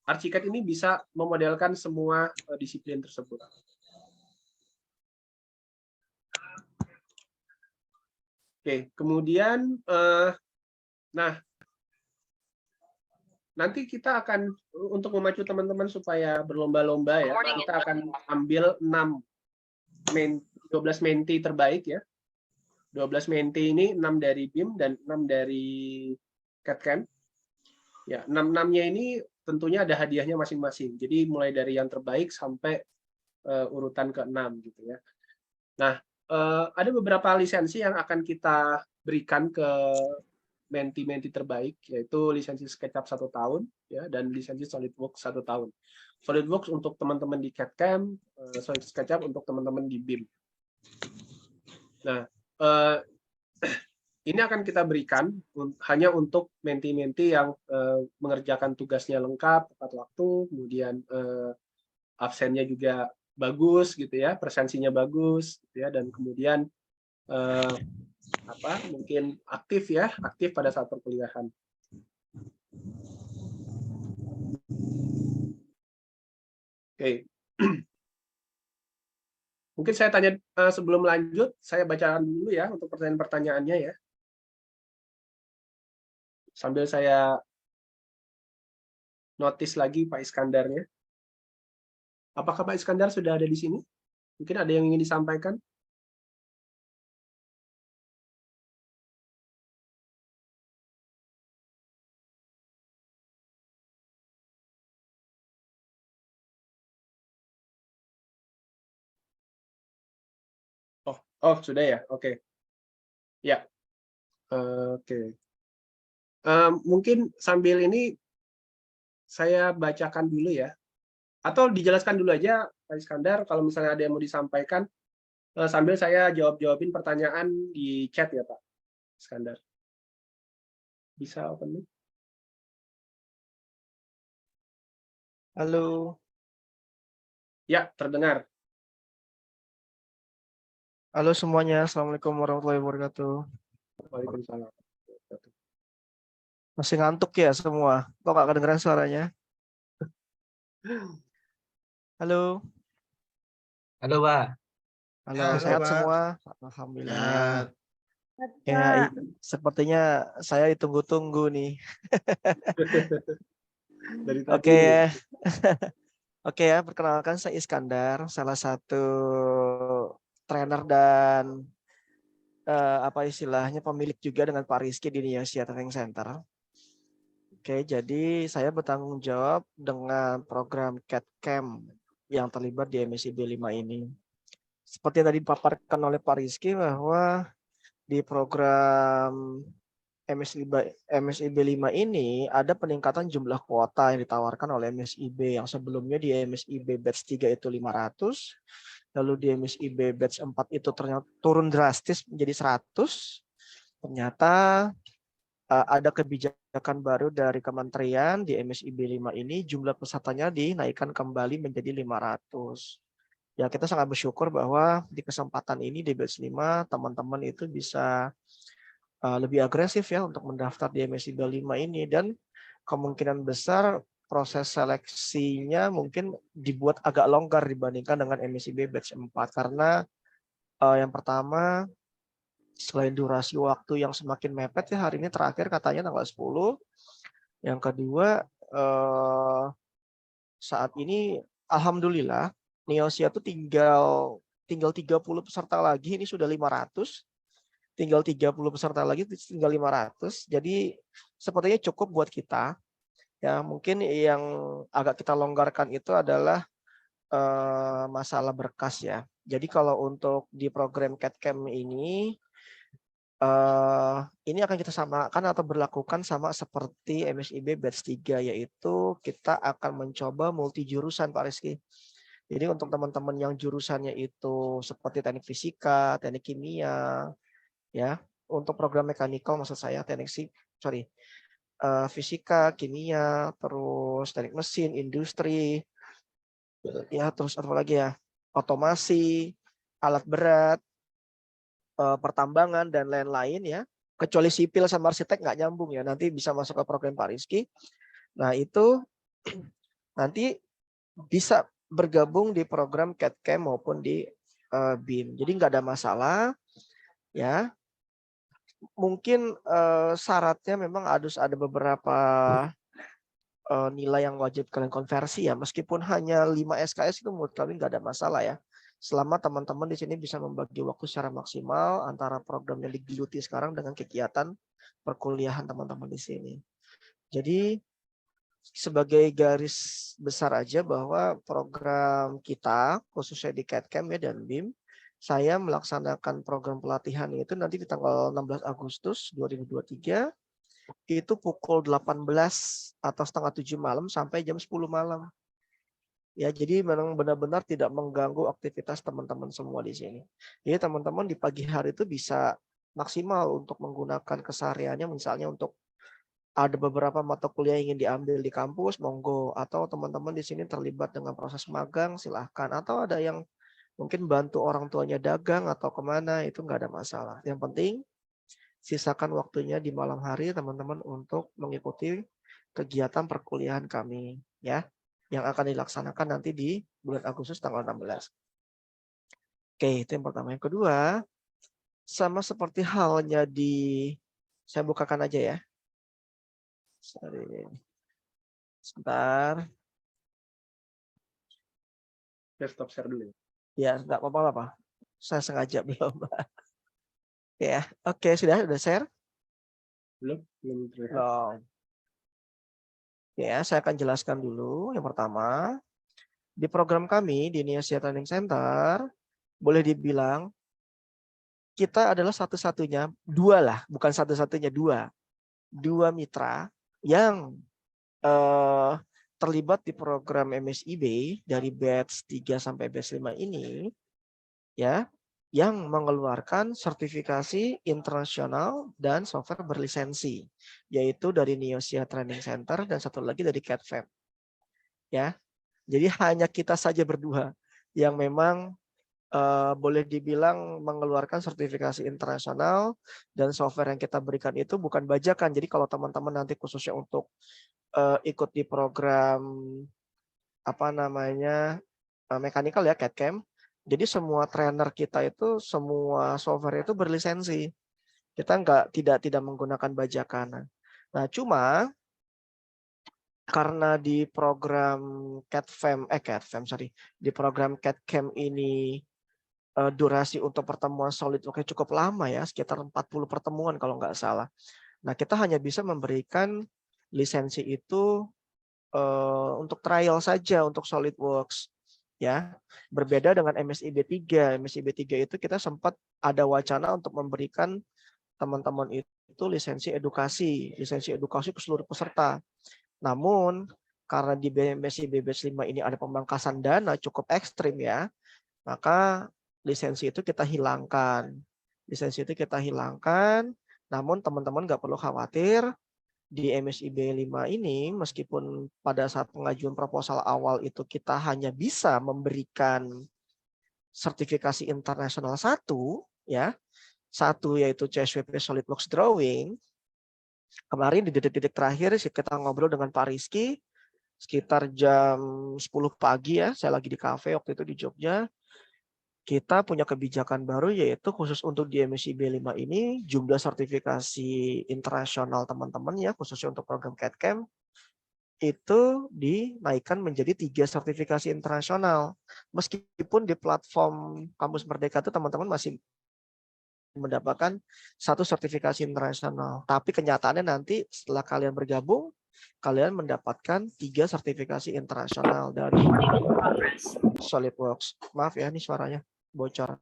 ArchiCAD ini bisa memodelkan semua disiplin tersebut. Oke, kemudian, nah, nanti kita akan, untuk memacu teman-teman supaya berlomba-lomba ya, kita akan ambil 12 menti terbaik ya. 12 menti ini 6 dari BIM dan 6 dari CAD-CAM. Ya, 6-6-nya ini tentunya ada hadiahnya masing-masing. Jadi mulai dari yang terbaik sampai urutan ke-6 gitu ya. Nah, ada beberapa lisensi yang akan kita berikan ke menti-menti terbaik, yaitu lisensi SketchUp 1 tahun ya, dan lisensi SolidWorks 1 tahun. SolidWorks untuk teman-teman di CAD-CAM, SketchUp untuk teman-teman di BIM. Nah, ini akan kita berikan hanya untuk menti-menti yang mengerjakan tugasnya lengkap, tepat waktu, kemudian absennya juga bagus gitu ya, presensinya bagus gitu ya, dan kemudian mungkin aktif pada saat perkuliahan. Oke. Mungkin saya tanya sebelum lanjut, saya bacakan dulu ya untuk pertanyaan-pertanyaannya ya. Sambil saya notice lagi Pak Iskandarnya. Apakah Pak Iskandar sudah ada di sini? Mungkin ada yang ingin disampaikan? Oh, sudah ya? Oke. Ya. Oke. Mungkin sambil ini saya bacakan dulu ya. Atau dijelaskan dulu aja Pak Iskandar, kalau misalnya ada yang mau disampaikan, sambil saya jawab-jawabin pertanyaan di chat ya Pak Iskandar. Bisa open mic? Halo. Ya, terdengar. Halo semuanya, Assalamualaikum warahmatullahi wabarakatuh. Waalaikumsalam. Masih ngantuk ya semua? Kok nggak kedengeran suaranya? Halo. Halo, Pak. Halo, Halo, sehat Pak. semua? Alhamdulillah. Ya, sepertinya saya ditunggu-tunggu nih. Dari tadi. Oke ya. Oke ya, perkenalkan saya Iskandar, salah satu trainer dan apa istilahnya pemilik juga dengan Pak Rizky di Niasia Training Center. Oke, jadi saya bertanggung jawab dengan program CAD-CAM yang terlibat di MSIB 5 ini. Seperti yang tadi dipaparkan oleh Pak Rizky bahwa di program MSIB 5 ini ada peningkatan jumlah kuota yang ditawarkan oleh MSIB yang sebelumnya di MSIB batch 3 itu 500, lalu di MSIB batch 4 itu ternyata turun drastis menjadi 100. Ternyata ada kebijakan baru dari kementerian di MSIB 5 ini jumlah pesertanya dinaikkan kembali menjadi 500. Ya, kita sangat bersyukur bahwa di kesempatan ini di batch 5 teman-teman itu bisa lebih agresif ya untuk mendaftar di MSIB 5 ini, dan kemungkinan besar proses seleksinya mungkin dibuat agak longgar dibandingkan dengan MSIB batch 4 karena yang pertama selain durasi waktu yang semakin mepet ya, hari ini terakhir katanya tanggal 10. Yang kedua, saat ini alhamdulillah Niasia tuh tinggal 30 peserta lagi, ini sudah 500. tinggal 30 peserta lagi, tinggal 500. Jadi sepertinya cukup buat kita. Ya, mungkin yang agak kita longgarkan itu adalah masalah berkas ya. Jadi kalau untuk di program CAD/CAM ini akan kita samakan atau berlakukan sama seperti MSIB batch 3, yaitu kita akan mencoba multi jurusan Pak Rizky. Jadi untuk teman-teman yang jurusannya itu seperti teknik fisika, teknik kimia, ya, untuk program mekanikal maksud saya fisika, kimia, terus teknik mesin, industri, ya, terus apa lagi ya, otomasi, alat berat, pertambangan dan lain-lain ya. Kecuali sipil sama arsitek nggak nyambung ya, nanti bisa masuk ke program Pak Rizky. Nah itu nanti bisa bergabung di program CAD/CAM maupun di BIM. Jadi nggak ada masalah ya. Mungkin syaratnya memang harus ada beberapa nilai yang wajib kalian konversi ya. Meskipun hanya 5 SKS itu menurut kami nggak ada masalah ya. Selama teman-teman di sini bisa membagi waktu secara maksimal antara program yang digeluti sekarang dengan kegiatan perkuliahan teman-teman di sini. Jadi sebagai garis besar aja bahwa program kita khususnya di CAD/CAM ya dan BIM, saya melaksanakan program pelatihan itu nanti di tanggal 16 Agustus 2023 itu pukul 18 atau setengah 7 malam sampai jam 10 malam. Ya, jadi memang benar-benar tidak mengganggu aktivitas teman-teman semua di sini. Jadi teman-teman di pagi hari itu bisa maksimal untuk menggunakan kesehariannya, misalnya untuk ada beberapa mata kuliah yang ingin diambil di kampus, monggo. Atau teman-teman di sini terlibat dengan proses magang, silahkan. Atau ada yang mungkin bantu orang tuanya dagang atau kemana, itu nggak ada masalah. Yang penting sisakan waktunya di malam hari teman-teman untuk mengikuti kegiatan perkuliahan kami ya, yang akan dilaksanakan nanti di bulan Agustus tanggal 16. Oke, itu yang pertama. Yang kedua, sama seperti halnya saya bukakan aja ya. Sebentar. Stop share dulu. Ya, nggak apa-apa. Saya sengaja belum. Ya, oke, sudah share? Belum terlihat. Belum. Ya, saya akan jelaskan dulu. Yang pertama, di program kami di Niasia Training Center, boleh dibilang kita adalah satu-satunya, bukan satu-satunya, dua mitra yang terlibat di program MSIB dari batch 3 sampai batch 5 ini, ya, yang mengeluarkan sertifikasi internasional dan software berlisensi, yaitu dari Niasia Training Center dan satu lagi dari CAD/CAM. Ya, jadi hanya kita saja berdua yang memang boleh dibilang mengeluarkan sertifikasi internasional, dan software yang kita berikan itu bukan bajakan. Jadi kalau teman-teman nanti khususnya untuk ikut di program mekanikal ya, CAD/CAM, jadi semua trainer kita itu semua software itu berlisensi. Kita tidak menggunakan bajakan. Nah, cuma karena di program di program CAD/CAM ini durasi untuk pertemuan SolidWorks cukup lama ya, sekitar 40 pertemuan kalau nggak salah. Nah, kita hanya bisa memberikan lisensi itu untuk trial saja untuk SolidWorks ya. Berbeda dengan MSIB 3. MSIB 3 itu kita sempat ada wacana untuk memberikan teman-teman itu lisensi edukasi ke seluruh peserta. Namun karena di MSIB batch 5 ini ada pemangkasan dana cukup ekstrim ya, maka lisensi itu kita hilangkan. Namun teman-teman nggak perlu khawatir, di MSIB 5 ini meskipun pada saat pengajuan proposal awal itu kita hanya bisa memberikan sertifikasi internasional satu yaitu CSWP SolidWorks Drawing. Kemarin di detik-detik terakhir kita ngobrol dengan Pak Rizky sekitar jam 10 pagi ya, saya lagi di kafe waktu itu di Jogja. Kita punya kebijakan baru yaitu khusus untuk di MSIB 5 ini jumlah sertifikasi internasional teman-teman ya, khususnya untuk program CAD/CAM itu dinaikkan menjadi 3 sertifikasi internasional. Meskipun di platform Kampus Merdeka itu teman-teman masih mendapatkan satu sertifikasi internasional. Tapi kenyataannya nanti setelah kalian bergabung, kalian mendapatkan 3 sertifikasi internasional dari SolidWorks. Maaf ya, ini suaranya bocor.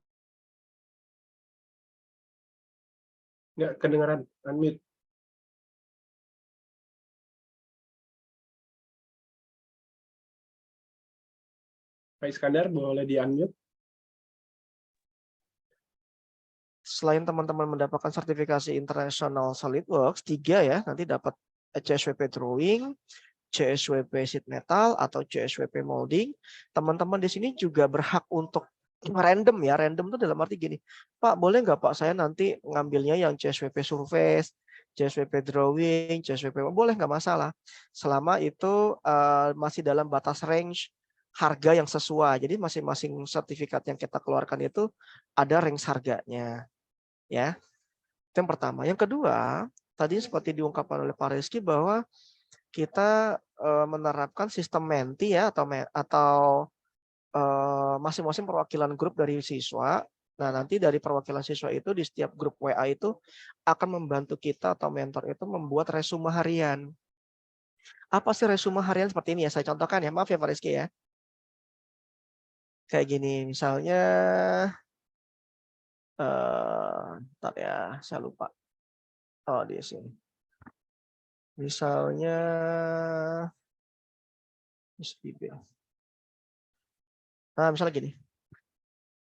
Nggak kedengeran, unmute. Pak Iskandar, boleh di-unmute? Selain teman-teman mendapatkan sertifikasi internasional SolidWorks, 3 ya, nanti dapat CSWP Drawing, CSWP Sheet Metal, atau CSWP Molding. Teman-teman di sini juga berhak untuk random ya. Random itu dalam arti gini, Pak, boleh nggak Pak saya nanti ngambilnya yang CSWP Surface, CSWP Drawing, CSWP, boleh nggak masalah. Selama itu masih dalam batas range harga yang sesuai. Jadi masing-masing sertifikat yang kita keluarkan itu ada range harganya. Ya, itu yang pertama. Yang kedua, tadi seperti diungkapkan oleh Pak Rizky bahwa kita menerapkan sistem menti ya atau masing-masing perwakilan grup dari siswa. Nah, nanti dari perwakilan siswa itu di setiap grup WA itu akan membantu kita atau mentor itu membuat resume harian. Apa sih resume harian seperti ini ya? Saya contohkan ya. Maaf ya Pak Rizky ya. Kayak gini, misalnya bentar ya, saya lupa. Oh, di sini. Misalnya SPB. Nah, misalnya gini.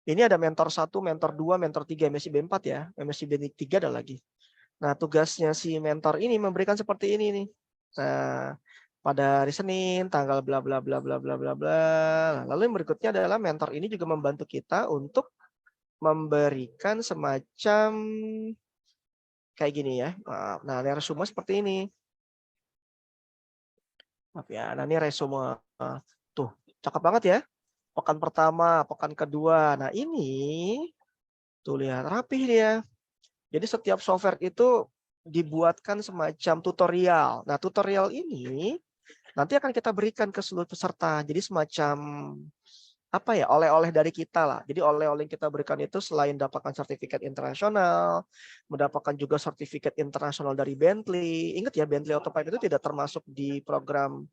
Ini ada mentor 1, mentor 2, mentor 3, MSIB 4 ya. MSIB 3 ada lagi. Nah, tugasnya si mentor ini memberikan seperti ini nih. Nah, pada hari Senin tanggal bla bla bla bla bla bla bla. Lalu yang berikutnya adalah mentor ini juga membantu kita untuk memberikan semacam kayak gini ya. Nah, ini resume seperti ini. Maaf ya, nah ini resume. Tuh, cakep banget ya. Pekan pertama, pekan kedua. Nah, ini tuh lihat rapih dia. Jadi setiap software itu dibuatkan semacam tutorial. Nah, tutorial ini nanti akan kita berikan ke seluruh peserta. Jadi semacam apa ya, oleh-oleh dari kita lah. Jadi oleh-oleh yang kita berikan itu selain dapatkan sertifikat internasional, mendapatkan juga sertifikat internasional dari Bentley. Ingat ya, Bentley Autopipe itu tidak termasuk di program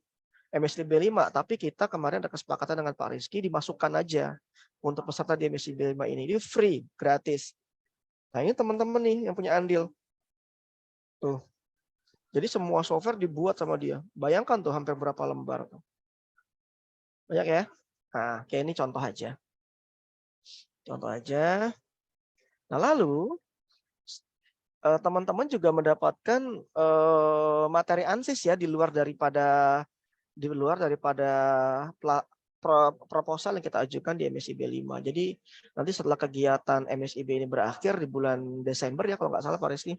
MSIB 5, tapi kita kemarin ada kesepakatan dengan Pak Rizky dimasukkan aja untuk peserta di MSIB 5 ini. Ini free, gratis. Nah, ini teman-teman nih yang punya andil. Tuh. Jadi semua software dibuat sama dia. Bayangkan tuh hampir berapa lembar tuh. Banyak ya? Nah, kayak ini contoh aja. Contoh aja. Nah, lalu teman-teman juga mendapatkan materi ANSYS ya di luar daripada proposal yang kita ajukan di MSIB 5. Jadi nanti setelah kegiatan MSIB ini berakhir di bulan Desember ya kalau nggak salah Pak Rizky.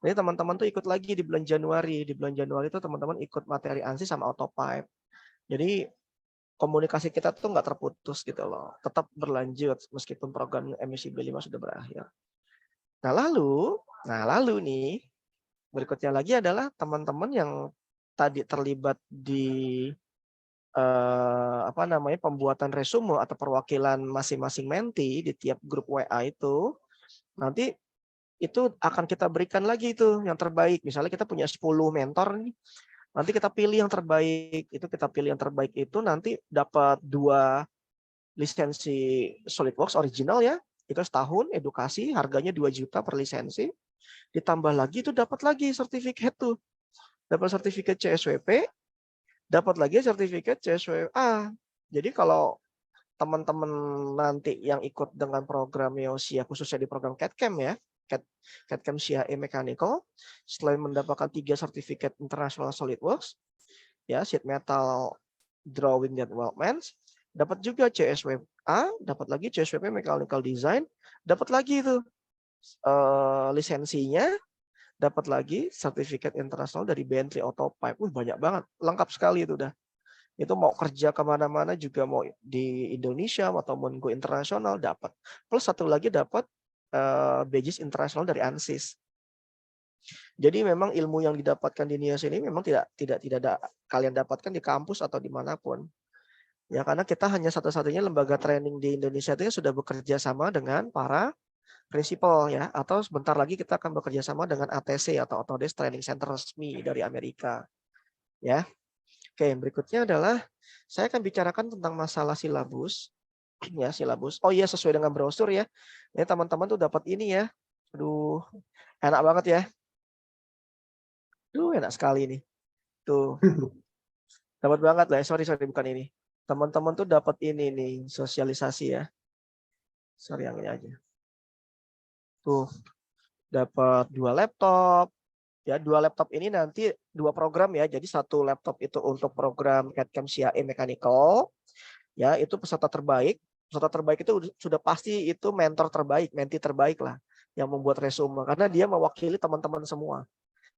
Jadi teman-teman tuh ikut lagi di bulan Januari. Di bulan Januari itu teman-teman ikut materi ANSYS sama Autopipe. Jadi komunikasi kita tuh nggak terputus gitu loh. Tetap berlanjut meskipun program MSIB 5 sudah berakhir. Nah lalu nih berikutnya lagi adalah teman-teman yang tadi terlibat di pembuatan resume atau perwakilan masing-masing menti di tiap grup WA itu, nanti itu akan kita berikan lagi itu yang terbaik. Misalnya kita punya 10 mentor nih, nanti kita pilih yang terbaik. Itu kita pilih yang terbaik itu nanti dapat 2 lisensi SolidWorks original ya. Itu setahun edukasi, harganya 2 juta per lisensi. Ditambah lagi itu dapat lagi sertifikat tuh. Dapat sertifikat CSWP, dapat lagi sertifikat CSWA. Jadi kalau teman-teman nanti yang ikut dengan program Yosia, khususnya di program CAD-CAM ya, CAD-CAM CAE Mechanical, selain mendapatkan 3 sertifikat internasional SolidWorks, ya, Sheet Metal, Drawing, Development, dapat juga CSWA, dapat lagi CSWP Mechanical Design, dapat lagi itu lisensinya, dapat lagi sertifikat internasional dari Bentley Autopipe. Banyak banget, lengkap sekali itu udah. Itu mau kerja kemana-mana juga, mau di Indonesia atau mau go internasional dapat. Plus satu lagi dapat badges internasional dari ANSYS. Jadi memang ilmu yang didapatkan di NIOS ini memang tidak ada kalian dapatkan di kampus atau dimanapun. Ya karena kita hanya satu-satunya lembaga training di Indonesia itu yang sudah bekerja sama dengan para Principal ya, atau sebentar lagi kita akan bekerja sama dengan ATC atau Autodesk Training Center resmi dari Amerika. Ya. Oke, yang berikutnya adalah saya akan bicarakan tentang masalah silabus. Ya, silabus. Oh iya, sesuai dengan brosur ya. Ini teman-teman tuh dapat ini ya. Aduh, enak banget ya. Enak sekali nih. Tuh, dapat banget lah. Sorry, bukan ini. Teman-teman tuh dapat ini nih, sosialisasi ya. Sorry, yang ini aja. Tuh, dapat 2 laptop. Ya, 2 laptop ini nanti 2 program ya. Jadi 1 laptop itu untuk program CAD/CAM CIA Mechanical. Ya, itu peserta terbaik. Peserta terbaik itu sudah pasti itu mentor terbaik, mentee terbaik lah yang membuat resume karena dia mewakili teman-teman semua.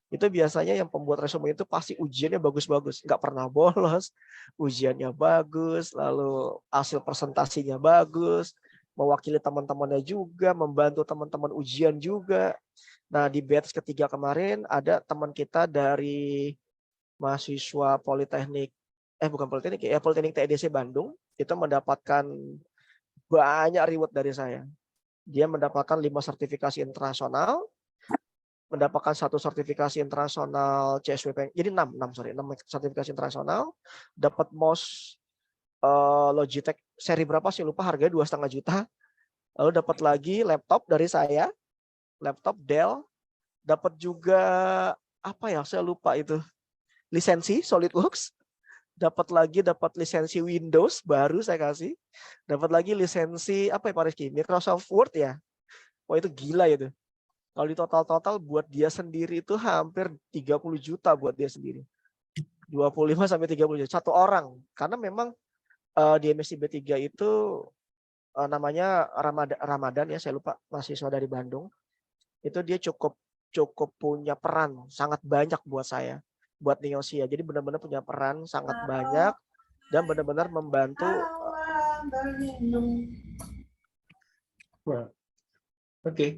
Itu biasanya yang pembuat resume itu pasti ujiannya bagus-bagus, nggak pernah bolos, ujiannya bagus, lalu hasil presentasinya bagus, mewakili teman-temannya juga, membantu teman-teman ujian juga. Nah, di batch ketiga kemarin ada teman kita dari mahasiswa Politeknik, bukan Politeknik ya, Politeknik TEDC Bandung, itu mendapatkan banyak reward dari saya. Dia mendapatkan 5 sertifikasi internasional, mendapatkan 1 sertifikasi internasional CSWP, jadi 6 sertifikasi internasional, dapat mouse Logitech seri berapa sih lupa, harganya 2,5 juta. Lalu dapat lagi laptop dari saya, laptop Dell, dapat juga apa ya, saya lupa itu, lisensi SolidWorks, dapat lisensi Windows baru saya kasih, dapat lagi lisensi apa ya Pak Rizky, Microsoft Word ya. Wah itu gila itu. Kalau di total buat dia sendiri itu hampir 30 juta buat dia sendiri. 25 sampai 30 juta satu orang. Karena memang di MSIB 3 itu namanya Ramadan ya, saya lupa, mahasiswa dari Bandung. Itu dia cukup punya peran sangat banyak buat saya, buat Neosia. Jadi benar-benar punya peran sangat banyak dan benar-benar membantu. Oke.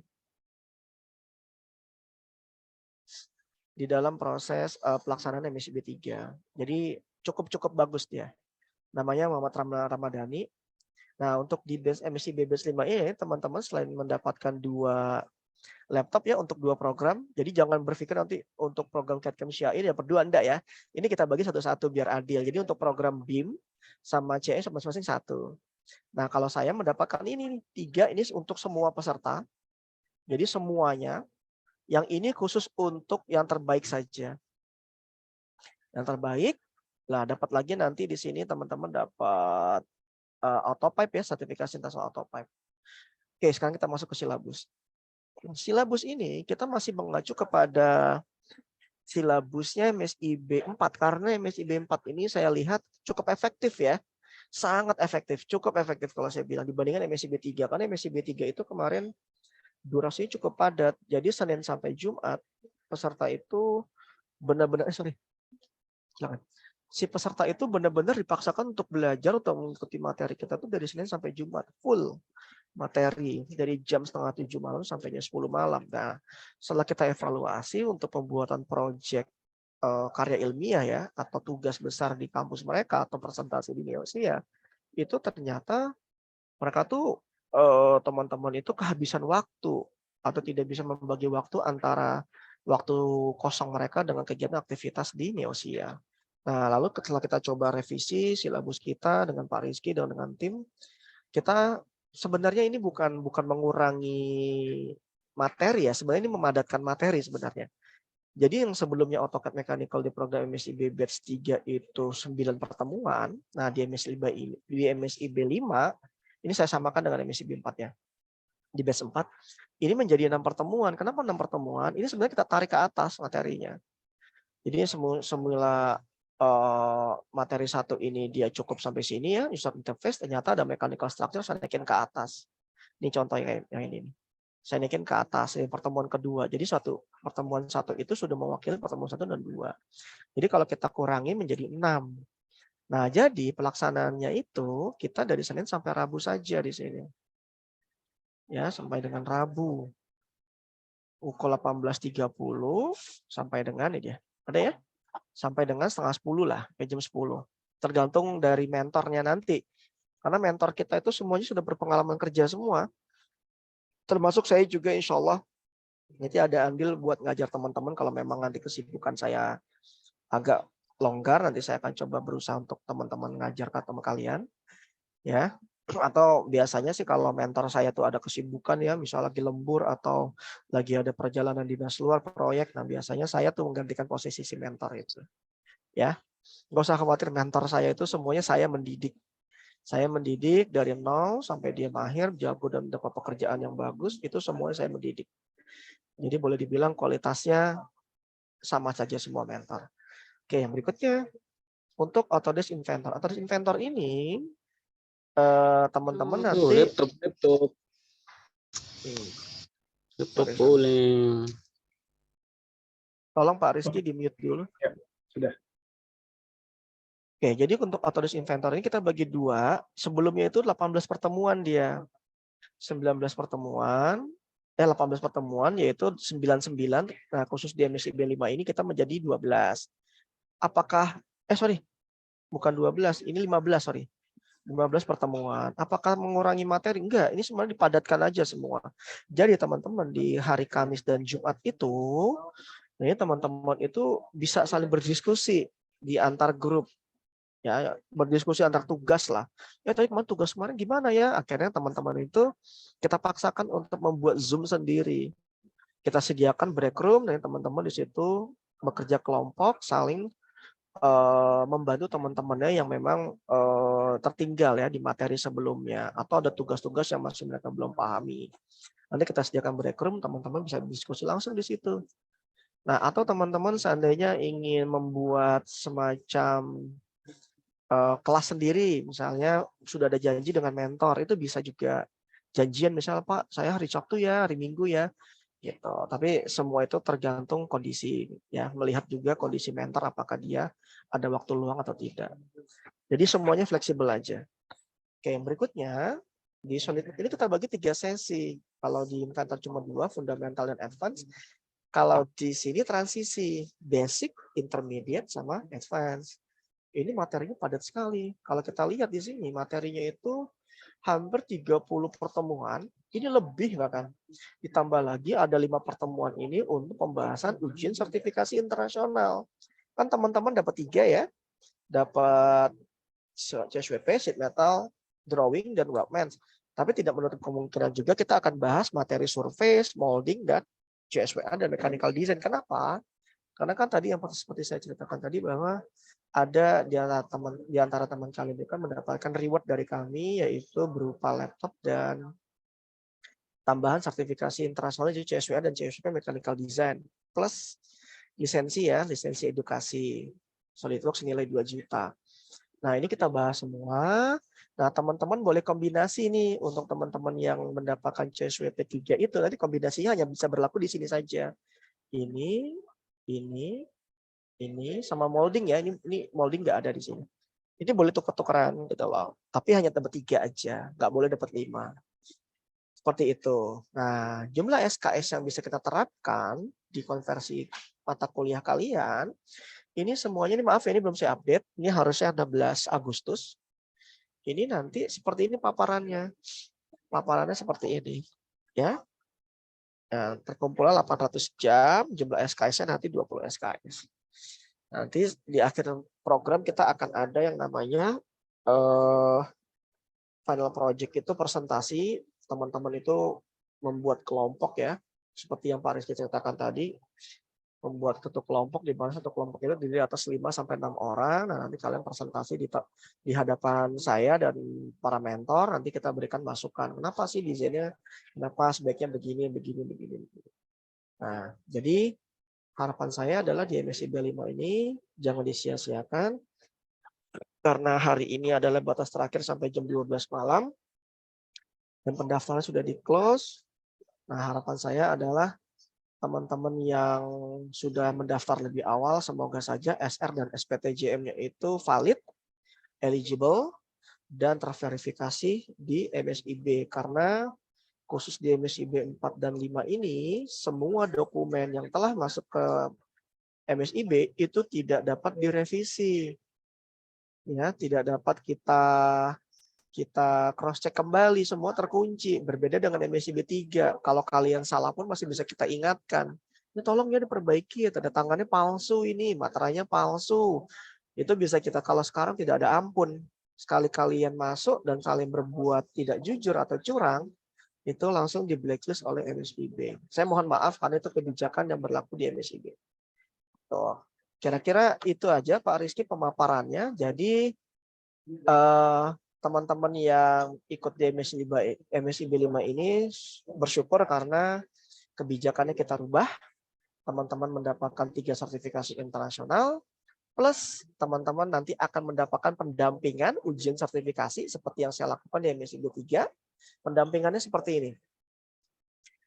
Di dalam proses pelaksanaan MSIB 3. Jadi cukup bagus dia. Namanya Muhammad Ramadhani. Nah, untuk di MSIB batch 5 ini teman-teman selain mendapatkan 2 laptop ya untuk 2 program. Jadi jangan berpikir nanti untuk program CAD/CAM Syai dapat 2, enggak ya. Ini kita bagi satu-satu biar adil. Jadi untuk program BIM sama CE masing-masing 1. Nah, kalau saya mendapatkan ini 3 ini untuk semua peserta. Jadi semuanya. Yang ini khusus untuk yang terbaik saja. Yang terbaik, lah dapat lagi nanti di sini teman-teman dapat AutoPipe ya, sertifikasi internasional AutoPipe. Oke, sekarang kita masuk ke silabus. Silabus ini kita masih mengacu kepada silabusnya MSIB 4 karena MSIB 4 ini saya lihat cukup efektif ya. Sangat efektif, cukup efektif kalau saya bilang dibandingkan MSIB 3 karena MSIB 3 itu kemarin durasinya cukup padat. Jadi Senin sampai Jumat peserta itu benar-benar si peserta itu benar-benar dipaksakan untuk belajar atau mengikuti materi kita tuh dari Senin sampai Jumat full materi dari jam 6:30 malam sampai jam 10 malam. Nah, setelah kita evaluasi untuk pembuatan proyek karya ilmiah ya atau tugas besar di kampus mereka atau presentasi di Neosia, itu ternyata mereka tuh teman-teman itu kehabisan waktu atau tidak bisa membagi waktu antara waktu kosong mereka dengan kegiatan aktivitas di Neosia. Nah, lalu setelah kita coba revisi silabus kita dengan Pak Rizky dan dengan tim, kita sebenarnya ini bukan mengurangi materi ya, sebenarnya ini memadatkan materi sebenarnya. Jadi yang sebelumnya AutoCAD Mechanical di program MSIB batch 3 itu 9 pertemuan, nah di MSIB 5 ini saya samakan dengan MSIB 4 ya. Di batch 4 ini menjadi 6 pertemuan. Kenapa 6 pertemuan? Ini sebenarnya kita tarik ke atas materinya. Jadi semula materi 1 ini dia cukup sampai sini ya, user interface, ternyata ada mechanical structure, saya naikin ke atas. Ini contoh yang ini. Saya naikin ke atas, ini pertemuan kedua. Jadi pertemuan 1 itu sudah mewakili pertemuan 1 dan 2. Jadi kalau kita kurangi menjadi 6. Nah, jadi pelaksanaannya itu kita dari Senin sampai Rabu saja di sini. Ya, sampai dengan Rabu. Pukul 18.30 sampai dengan ini ya. Ada ya? Sampai dengan 9:30 lah, sampai jam 10. Tergantung dari mentornya nanti. Karena mentor kita itu semuanya sudah berpengalaman kerja semua. Termasuk saya juga insya Allah nanti ada andil buat ngajar teman-teman kalau memang nanti kesibukan saya agak longgar, nanti saya akan coba berusaha untuk teman-teman ngajar ke teman kalian ya. Atau biasanya sih kalau mentor saya tuh ada kesibukan ya, misal lagi lembur atau lagi ada perjalanan dinas luar proyek, nah biasanya saya tuh menggantikan posisi si mentor itu ya. Nggak usah khawatir, mentor saya itu semuanya saya mendidik. Saya mendidik dari nol sampai dia mahir, jago dan dapat pekerjaan yang bagus, itu semuanya saya mendidik. Jadi boleh dibilang kualitasnya sama saja semua mentor. Oke, yang berikutnya untuk Autodesk Inventor. Autodesk Inventor ini teman-teman nanti laptop sorry. boleh. Tolong Pak Rizky di mute dulu. Ya, sudah. Oke, jadi untuk Autodesk Inventor ini kita bagi dua. Sebelumnya itu 18 pertemuan dia. 19 pertemuan, 18 pertemuan yaitu 99. Nah, khusus di MSIB 5 ini kita menjadi 12. Apakah bukan 12, ini 15, 15 pertemuan. Apakah mengurangi materi? Enggak, ini sebenarnya dipadatkan aja semua. Jadi teman-teman di hari Kamis dan Jumat itu, ini teman-teman itu bisa saling berdiskusi di antar grup. Ya, berdiskusi antar tugas lah. Ya tadi tugas kemarin gimana ya? Akhirnya teman-teman itu kita paksakan untuk membuat Zoom sendiri. Kita sediakan break room dan teman-teman di situ bekerja kelompok, saling membantu teman-temannya yang memang tertinggal ya di materi sebelumnya atau ada tugas-tugas yang masih mereka belum pahami. Nanti kita sediakan break room, teman-teman bisa diskusi langsung di situ. Nah, atau teman-teman seandainya ingin membuat semacam kelas sendiri, misalnya sudah ada janji dengan mentor, itu bisa juga janjian, misal Pak, saya hari Sabtu ya, hari Minggu ya, gitu. Tapi semua itu tergantung kondisi ya, melihat juga kondisi mentor apakah dia ada waktu luang atau tidak. Jadi semuanya fleksibel aja. Oke, yang berikutnya di SolidWorks ini kita bagi 3 sesi. Kalau di Inventor cuma 2, fundamental dan advance. Kalau di sini transisi, basic, intermediate sama advance. Ini materinya padat sekali. Kalau kita lihat di sini materinya itu hampir 30 pertemuan, ini lebih bahkan. Ditambah lagi ada 5 pertemuan ini untuk pembahasan ujian sertifikasi internasional. Kan teman-teman dapat 3 ya. Dapat CSWP, sheet metal, drawing, dan workbench. Tapi tidak menutup kemungkinan juga kita akan bahas materi surface, molding, dan CSWA dan mechanical design. Kenapa? Karena kan tadi yang seperti saya ceritakan tadi bahwa ada di antara teman kalian itu kan mendapatkan reward dari kami yaitu berupa laptop dan tambahan sertifikasi internasional jadi CSWA dan CSWP Mechanical Design plus lisensi edukasi SolidWorks nilai 2 juta. Nah, ini kita bahas semua. Nah, teman-teman boleh kombinasi nih untuk teman-teman yang mendapatkan CSWP 3 itu nanti kombinasinya hanya bisa berlaku di sini saja. Ini sama molding ya, ini molding nggak ada di sini. Ini boleh tuker-tukeran gitu loh, tapi hanya dapat 3 aja, nggak boleh dapat 5. Seperti itu. Nah, jumlah SKS yang bisa kita terapkan di konversi mata kuliah kalian, ini semuanya, ini maaf ya, ini belum saya update, ini harusnya 16 Agustus. Ini nanti seperti ini paparannya. Paparannya seperti ini. Ya. Nah, terkumpullah 800 jam, jumlah SKS-nya nanti 20 SKS. Nanti di akhir program kita akan ada yang namanya final project itu presentasi, teman-teman itu membuat kelompok ya, seperti yang Pak Rizky ceritakan tadi, membuat satu kelompok di mana satu kelompok itu terdiri atas 5-6 orang. Nah, nanti kalian presentasi di hadapan saya dan para mentor, nanti kita berikan masukan. Kenapa sih desainnya, kenapa sebaiknya begini. Nah, jadi harapan saya adalah di MSIB 5 ini jangan disia-siakan karena hari ini adalah batas terakhir sampai jam 12 malam dan pendaftaran sudah di-close. Nah, harapan saya adalah teman-teman yang sudah mendaftar lebih awal semoga saja SR dan SPTJM-nya itu valid, eligible, dan terverifikasi di MSIB karena khusus di MSIB 4 dan 5 ini, semua dokumen yang telah masuk ke MSIB itu tidak dapat direvisi. Ya, tidak dapat kita kita cross check kembali, semua terkunci. Berbeda dengan MSIB 3. Kalau kalian salah pun masih bisa kita ingatkan. Ini tolong ya diperbaiki, tanda tangannya palsu ini, materai palsu. Itu bisa kita, kalau sekarang tidak ada ampun. Sekali kalian masuk dan kalian berbuat tidak jujur atau curang, itu langsung di blacklist oleh MSIB. Saya mohon maaf karena itu kebijakan yang berlaku di MSIB. Tuh. Kira-kira itu aja Pak Rizky pemaparannya. Jadi teman-teman yang ikut di MSIB 5 ini bersyukur karena kebijakannya kita rubah. Teman-teman mendapatkan 3 sertifikasi internasional. Plus teman-teman nanti akan mendapatkan pendampingan ujian sertifikasi seperti yang saya lakukan di MSIB 3. Pendampingannya seperti ini.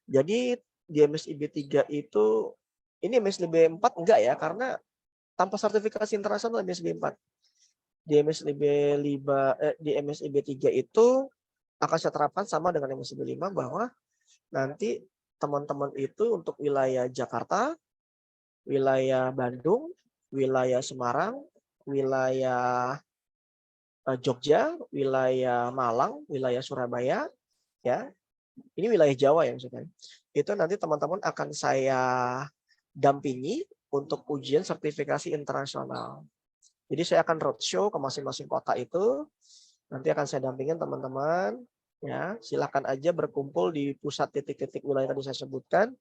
Jadi di MSIB 3 itu, ini MSIB 4 enggak ya, karena tanpa sertifikasi internasional MSIB 4. Di MSIB 3 itu akan saya terapkan sama dengan MSIB 5 bahwa nanti teman-teman itu untuk wilayah Jakarta, wilayah Bandung, wilayah Semarang, wilayah Jogja, wilayah Malang, wilayah Surabaya, ya. Ini wilayah Jawa ya maksudnya. Itu nanti teman-teman akan saya dampingi untuk ujian sertifikasi internasional. Jadi saya akan roadshow ke masing-masing kota itu. Nanti akan saya dampingin teman-teman. Ya, silakan aja berkumpul di pusat titik-titik wilayah yang tadi saya sebutkan.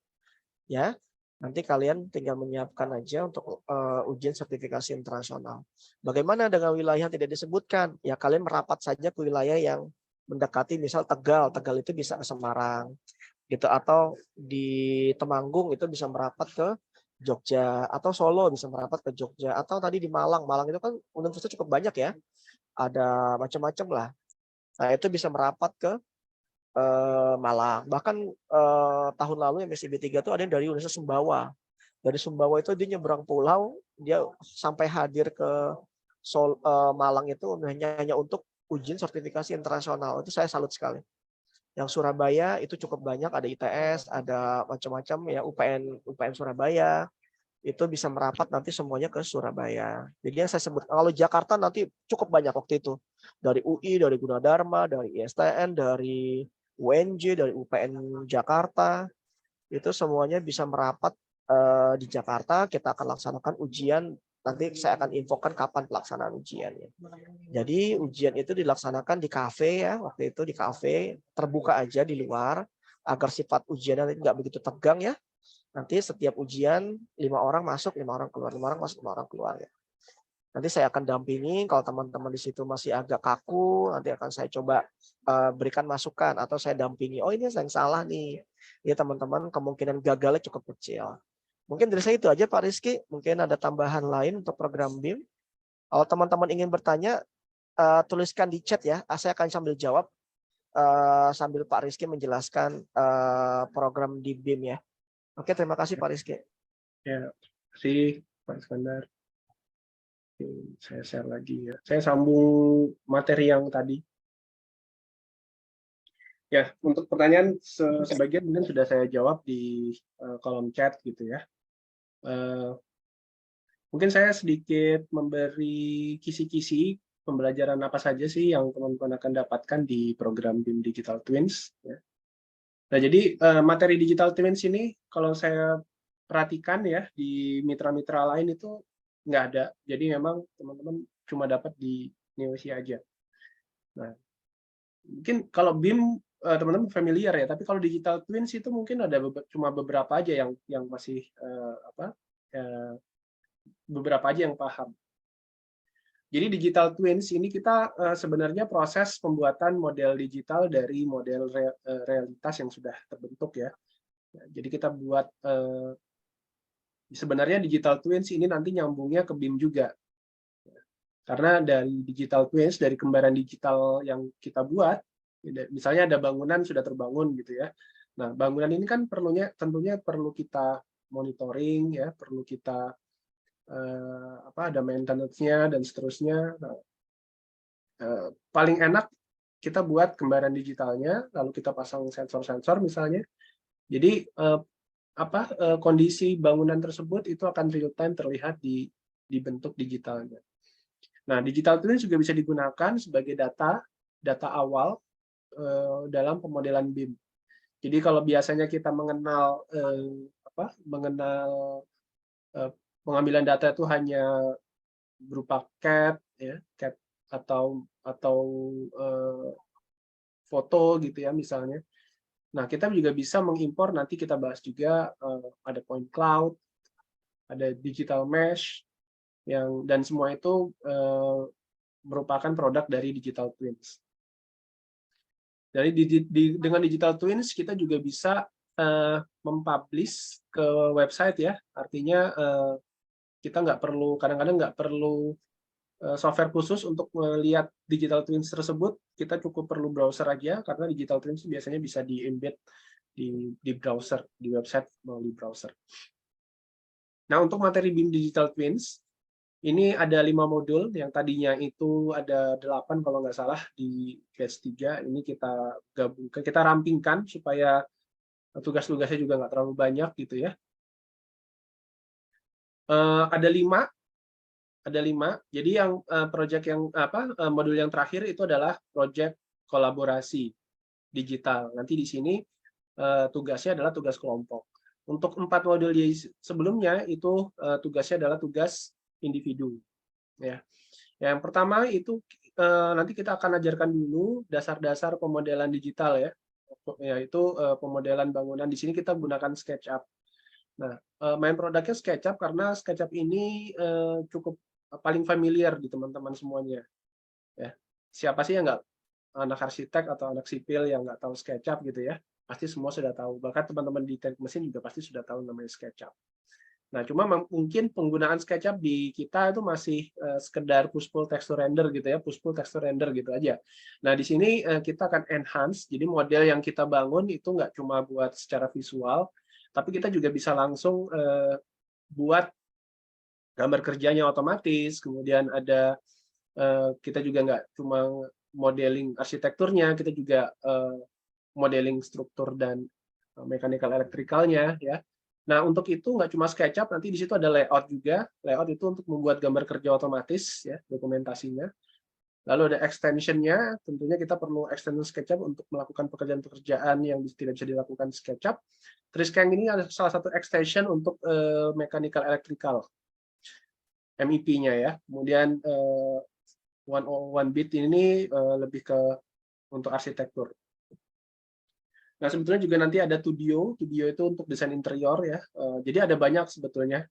Ya, nanti kalian tinggal menyiapkan aja untuk ujian sertifikasi internasional. Bagaimana dengan wilayah yang tidak disebutkan? Ya kalian merapat saja ke wilayah yang mendekati, misal Tegal. Tegal itu bisa ke Semarang, gitu. Atau di Temanggung itu bisa merapat ke Jogja, atau Solo bisa merapat ke Jogja, atau tadi di Malang. Malang itu kan universitas cukup banyak ya, ada macam-macam lah. Nah itu bisa merapat ke Malang. Bahkan tahun lalu MSIB 3 itu ada yang dari Universitas Sumbawa. Dari Sumbawa itu dia nyebrang pulau, dia sampai hadir ke Malang itu hanya untuk ujian sertifikasi internasional. Itu saya salut sekali. Yang Surabaya itu cukup banyak, ada ITS, ada macam-macam ya, UPN Surabaya. Itu bisa merapat nanti semuanya ke Surabaya. Jadi yang saya sebut, kalau Jakarta nanti cukup banyak waktu itu. Dari UI, dari Gunadarma, dari ISTN, dari UNJ, dari UPN Jakarta, itu semuanya bisa merapat di Jakarta. Kita akan laksanakan ujian, nanti saya akan infokan kapan pelaksanaan ujiannya. Jadi ujian itu dilaksanakan di kafe ya, waktu itu di kafe, terbuka aja di luar, agar sifat ujiannya nggak begitu tegang ya. Nanti setiap ujian 5 orang masuk, 5 orang keluar, 5 orang masuk, 5 orang keluar ya. Nanti saya akan dampingi, kalau teman-teman di situ masih agak kaku, nanti akan saya coba berikan masukan atau saya dampingi. Oh ini yang salah nih. Ya teman-teman, kemungkinan gagalnya cukup kecil. Mungkin dari saya itu aja Pak Rizky. Mungkin ada tambahan lain untuk program BIM. Kalau teman-teman ingin bertanya, tuliskan di chat ya. Saya akan sambil jawab sambil Pak Rizky menjelaskan program di BIM ya. Oke, terima kasih Pak Rizky. Ya, terima kasih Pak Iskandar. Saya share lagi ya. Saya sambung materi yang tadi. Ya, untuk pertanyaan sebagian mungkin sudah saya jawab di kolom chat gitu ya. Mungkin saya sedikit memberi kisi-kisi pembelajaran apa saja sih yang teman-teman akan dapatkan di program BIM Digital Twins. Ya. Nah, jadi materi Digital Twins ini kalau saya perhatikan ya di mitra-mitra lain itu nggak ada. Jadi memang teman-teman cuma dapat di Neosia aja. Nah, mungkin kalau BIM teman-teman familiar ya, tapi kalau Digital Twins itu mungkin ada cuma beberapa aja yang masih beberapa aja yang paham. Jadi Digital Twins ini kita sebenarnya proses pembuatan model digital dari model realitas yang sudah terbentuk ya. Jadi kita buat sebenarnya Digital Twins ini nanti nyambungnya ke BIM juga. Karena dari Digital Twins, dari kembaran digital yang kita buat, misalnya ada bangunan sudah terbangun gitu ya. Nah, bangunan ini kan tentunya perlu kita monitoring ya, perlu kita ada maintenance-nya dan seterusnya. Nah, paling enak kita buat kembaran digitalnya, lalu kita pasang sensor-sensor misalnya. Jadi kondisi bangunan tersebut itu akan real time terlihat di bentuk digitalnya. Nah, Digital Twins juga bisa digunakan sebagai data data awal dalam pemodelan BIM. Jadi kalau biasanya kita mengenal pengambilan data itu hanya berupa CAD, ya, CAD atau foto gitu ya misalnya. Nah, kita juga bisa mengimpor, nanti kita bahas juga ada point cloud, ada digital mesh, dan semua itu merupakan produk dari digital twins. Dari dengan digital twins kita juga bisa mempublish ke website ya, artinya kita kadang-kadang nggak perlu software khusus untuk melihat digital twins tersebut, kita cukup perlu browser aja, karena digital twins biasanya bisa di-embed di browser, di website melalui browser. Nah, untuk materi BIM Digital Twins, ini ada 5 modul, yang tadinya itu ada 8 kalau nggak salah di batch 3, ini kita gabungkan, kita rampingkan supaya tugas-tugasnya juga nggak terlalu banyak gitu ya. Ada 5. Jadi yang modul yang terakhir itu adalah project kolaborasi digital. Nanti di sini tugasnya adalah tugas kelompok. Untuk 4 modul sebelumnya itu tugasnya adalah tugas individu. Ya. Yang pertama itu nanti kita akan ajarkan dulu dasar-dasar pemodelan digital ya, yaitu pemodelan bangunan. Di sini kita gunakan SketchUp. Nah, main produknya SketchUp karena SketchUp ini cukup paling familiar di teman-teman semuanya. Ya, siapa sih yang nggak, anak arsitek atau anak sipil yang nggak tahu SketchUp gitu ya? Pasti semua sudah tahu. Bahkan teman-teman di teknik mesin juga pasti sudah tahu namanya SketchUp. Nah, cuma mungkin penggunaan SketchUp di kita itu masih sekedar push-pull texture render gitu ya, push-pull texture render gitu aja. Nah, di sini kita akan enhance, jadi model yang kita bangun itu nggak cuma buat secara visual, tapi kita juga bisa langsung buat gambar kerjanya otomatis, kemudian ada kita juga nggak cuma modeling arsitekturnya, kita juga modeling struktur dan mechanical electricalnya ya. Nah, untuk itu nggak cuma SketchUp, nanti di situ ada layout juga. Layout itu untuk membuat gambar kerja otomatis ya, dokumentasinya. Lalu ada extension-nya, tentunya kita perlu extension SketchUp untuk melakukan pekerjaan-pekerjaan yang tidak bisa dilakukan SketchUp. Triscan ini ada salah satu extension untuk mechanical electrical, MEP-nya ya. Kemudian 101 bit ini lebih ke untuk arsitektur. Nah, sebetulnya juga nanti ada Studio itu untuk desain interior ya. Jadi ada banyak sebetulnya.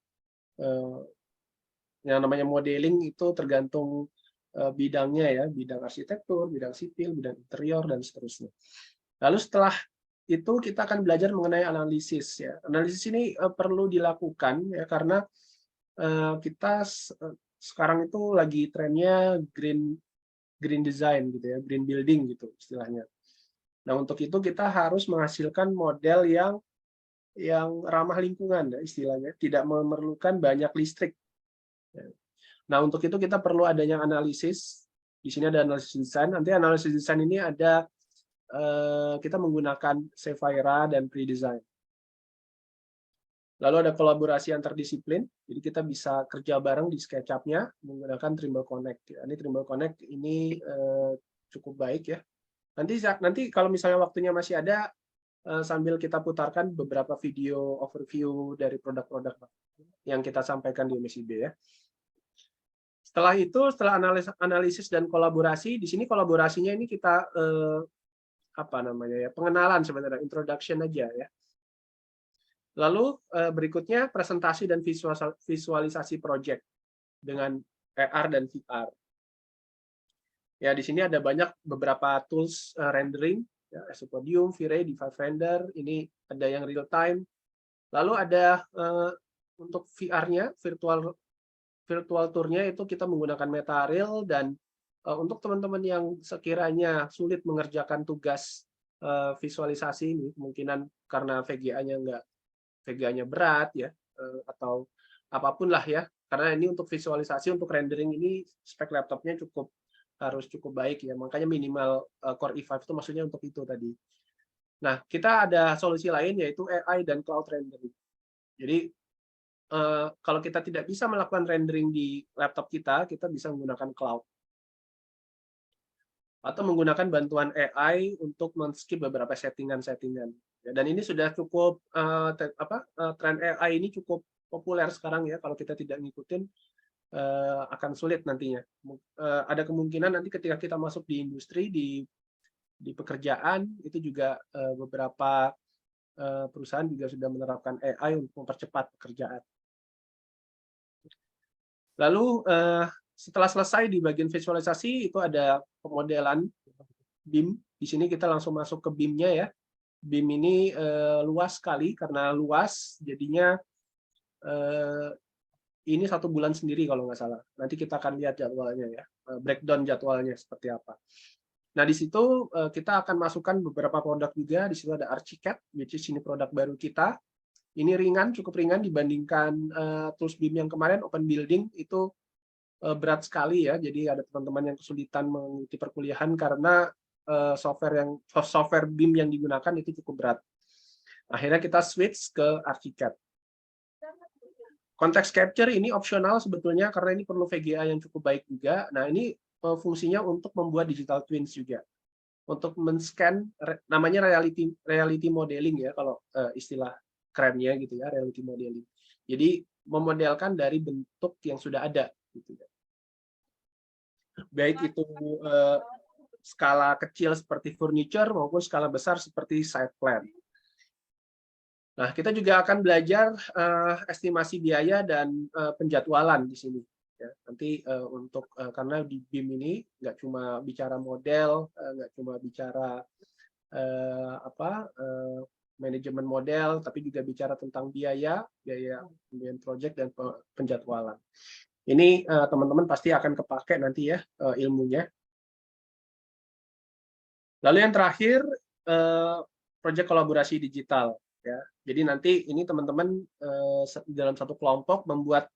Yang namanya modeling itu tergantung bidangnya ya, bidang arsitektur, bidang sipil, bidang interior, dan seterusnya. Lalu setelah itu kita akan belajar mengenai analisis ya. Analisis ini perlu dilakukan ya karena kita sekarang itu lagi trennya green design gitu ya, green building gitu istilahnya. Nah, untuk itu kita harus menghasilkan model yang ramah lingkungan ya, istilahnya, tidak memerlukan banyak listrik. Nah, untuk itu kita perlu adanya analisis. Di sini ada analisis desain. Nanti analisis desain ini ada kita menggunakan Sapphire dan pre-design. Lalu ada kolaborasi antar disiplin. Jadi kita bisa kerja bareng di SketchUp-nya menggunakan Trimble Connect. Ini Trimble Connect ini cukup baik ya. Nanti kalau misalnya waktunya masih ada, sambil kita putarkan beberapa video overview dari produk-produk yang kita sampaikan di MSIB ya. Setelah itu, setelah analisis dan kolaborasi, di sini kolaborasinya ini kita pengenalan sebenarnya, introduction aja ya. Lalu berikutnya presentasi dan visualisasi project dengan AR dan VR. Ya, di sini ada beberapa tools rendering, ya, Podium, V-Ray, Device Render, ini ada yang real time. Lalu ada untuk VR-nya, virtual tour-nya itu kita menggunakan Metareal, dan untuk teman-teman yang sekiranya sulit mengerjakan tugas visualisasi ini, kemungkinan karena VGA-nya berat ya, atau apapun lah ya, karena ini untuk visualisasi, untuk rendering ini spek laptopnya harus cukup baik ya, makanya minimal Core i5 itu maksudnya untuk itu tadi. Nah, kita ada solusi lain yaitu AI dan cloud rendering. Jadi kalau kita tidak bisa melakukan rendering di laptop kita bisa menggunakan cloud. atau menggunakan bantuan AI untuk men-skip beberapa settingan-settingan. Ya, dan ini sudah cukup tren AI ini cukup populer sekarang ya. Kalau kita tidak ngikutin akan sulit nantinya. Ada kemungkinan nanti ketika kita masuk di industri, di pekerjaan, itu juga beberapa perusahaan juga sudah menerapkan AI untuk mempercepat pekerjaan. Lalu setelah selesai di bagian visualisasi, itu ada pemodelan BIM. Di sini kita langsung masuk ke BIM-nya ya. BIM ini luas sekali, karena luas jadinya ini 1 bulan sendiri kalau nggak salah. Nanti kita akan lihat jadwalnya ya, breakdown jadwalnya seperti apa. Nah, di situ kita akan masukkan beberapa produk juga. Di situ ada Archicad, which is ini produk baru kita. Ini ringan, cukup ringan dibandingkan tools BIM yang kemarin, Open Building, itu berat sekali ya. Jadi ada teman-teman yang kesulitan mengikuti perkuliahan karena software BIM yang digunakan itu cukup berat. Akhirnya kita switch ke Archicad. Context capture ini opsional sebetulnya karena ini perlu VGA yang cukup baik juga. Nah, ini fungsinya untuk membuat digital twins juga. Untuk men-scan, namanya reality modeling ya kalau istilah kerennya gitu ya, reality modeling. Jadi memodelkan dari bentuk yang sudah ada gitu ya. Baik itu skala kecil seperti furniture maupun skala besar seperti site plan. Nah, kita juga akan belajar estimasi biaya dan penjadwalan di sini. Ya, nanti untuk karena di BIM ini nggak cuma bicara model, nggak cuma bicara manajemen model, tapi juga bicara tentang biaya, kemudian project dan penjadwalan. Ini teman-teman pasti akan kepake nanti ya ilmunya. Lalu yang terakhir project kolaborasi digital. Ya, jadi nanti ini teman-teman dalam satu kelompok membuat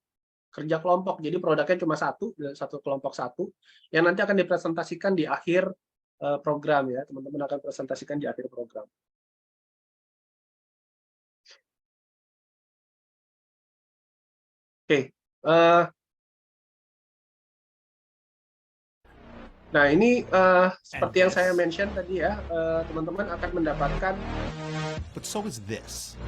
kerja kelompok. Jadi produknya cuma satu kelompok satu, yang nanti akan dipresentasikan di akhir program ya. Teman-teman akan presentasikan di akhir program. Oke. Nah, ini seperti yang saya mention tadi ya, teman-teman akan mendapatkan But so is this.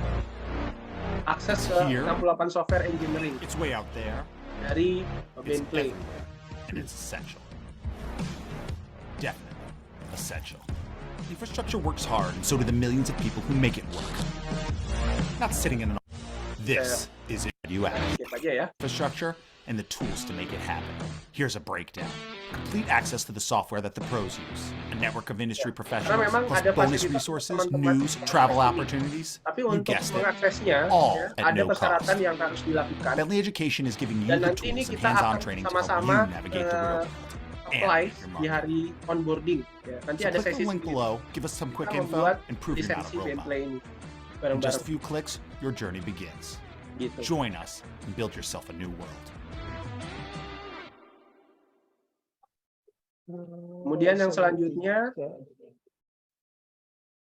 akses ke 68 software engineering It's way out there. dari It's Bentley. everywhere. And it's essential. Definitely essential. Infrastructure works hard, and so do the millions of people who make it work. Not sitting in an This is you have Skip aja ya. infrastructure and the tools to make it happen. Here's a breakdown. Complete access to the software that the pros use. A network of industry professionals, memang plus ada bonus fasilitas resources, teman-teman news, travel opportunities. Tapi You untuk guessed it. mengaksesnya All ya, at ada no persyaratan cost. yang harus dilakukan. Bentley Education is giving you Dan the nanti ini tools and kita hands-on akan training to help you sama-sama navigate the real world. apply And your di market. hari onboarding. Ya, nanti So ada click sesi the link sendiri. below, give us some quick Kita info, membuat and prove you're not lisensi a robot. Bentley ini In just a bareng-bareng few clicks, your journey begins. gitu. Join us and build yourself a new world. Kemudian yang selanjutnya,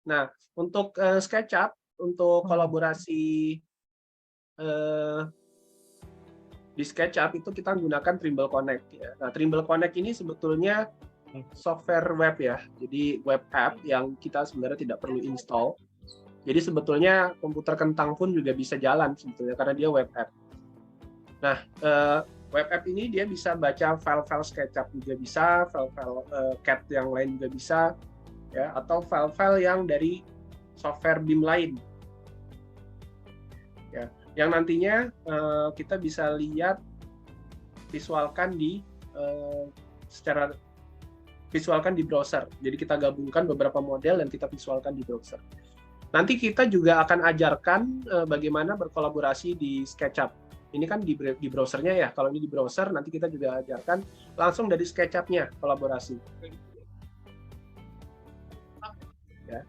nah untuk SketchUp, untuk kolaborasi di SketchUp itu kita menggunakan Trimble Connect. Ya. Nah, Trimble Connect ini sebetulnya software web ya, jadi web app yang kita sebenarnya tidak perlu install. Jadi sebetulnya komputer kentang pun juga bisa jalan sebetulnya karena dia web app. Nah, web app ini dia bisa baca file-file SketchUp juga bisa, file-file CAD yang lain juga bisa, ya, atau file-file yang dari software BIM lain. Ya, yang nantinya kita bisa lihat visualkan di visualkan di browser. Jadi kita gabungkan beberapa model dan kita visualkan di browser. Nanti kita juga akan ajarkan bagaimana berkolaborasi di SketchUp. Ini kan di browsernya ya. Kalau ini di browser, nanti kita juga ajarkan langsung dari SketchUp-nya kolaborasi. Ya.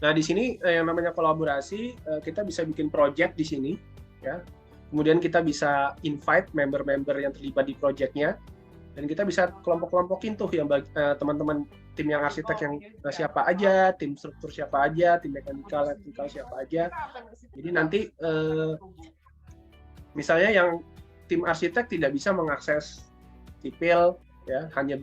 Nah, di sini yang namanya kolaborasi, kita bisa bikin project di sini, ya. Kemudian kita bisa invite member-member yang terlibat di project-nya, dan kita bisa kelompok-kelompokin tuh yang teman-teman tim yang arsitek yang siapa aja, tim struktur siapa aja, tim mekanikal, elektrikal siapa aja. Jadi nanti misalnya yang tim arsitek tidak bisa mengakses sipil, ya, hanya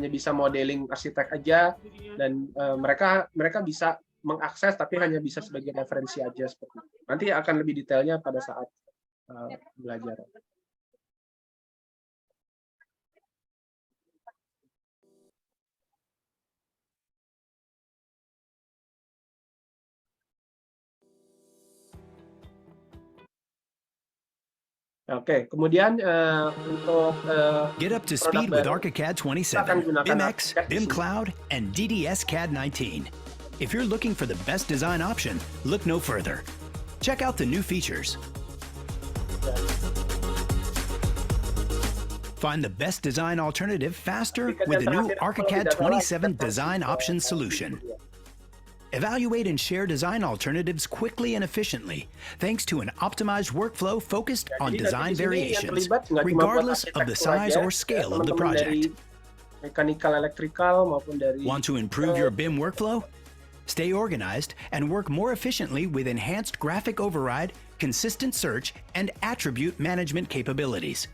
bisa modeling arsitek aja, dan mereka bisa mengakses tapi hanya bisa sebagai referensi aja seperti itu. Nanti akan lebih detailnya pada saat belajar. Oke, kemudian untuk Get up to produk speed with baru, ArchiCAD kita akan 27, gunakan BIMX, ArchiCAD di sini. BIMCloud, and DDS CAD 19. If you're looking for the best design option, look no further. Check out the new features. Find the best design alternative faster Tiket with the yang new terakhir, kalau ArchiCAD tidak salah, 27 kita Design kasih, Options solution. Evaluate and share design alternatives quickly and efficiently, thanks to an optimized workflow focused on Jadi design di sini yang variations, terlibat nggak cuma buat regardless of the arsitektur size aja, or ya, scale of the teman-teman dari project. mechanical, electrical maupun dari Want to improve your BIM workflow? Stay organized and work more efficiently with enhanced graphic override, consistent search, and attribute management capabilities.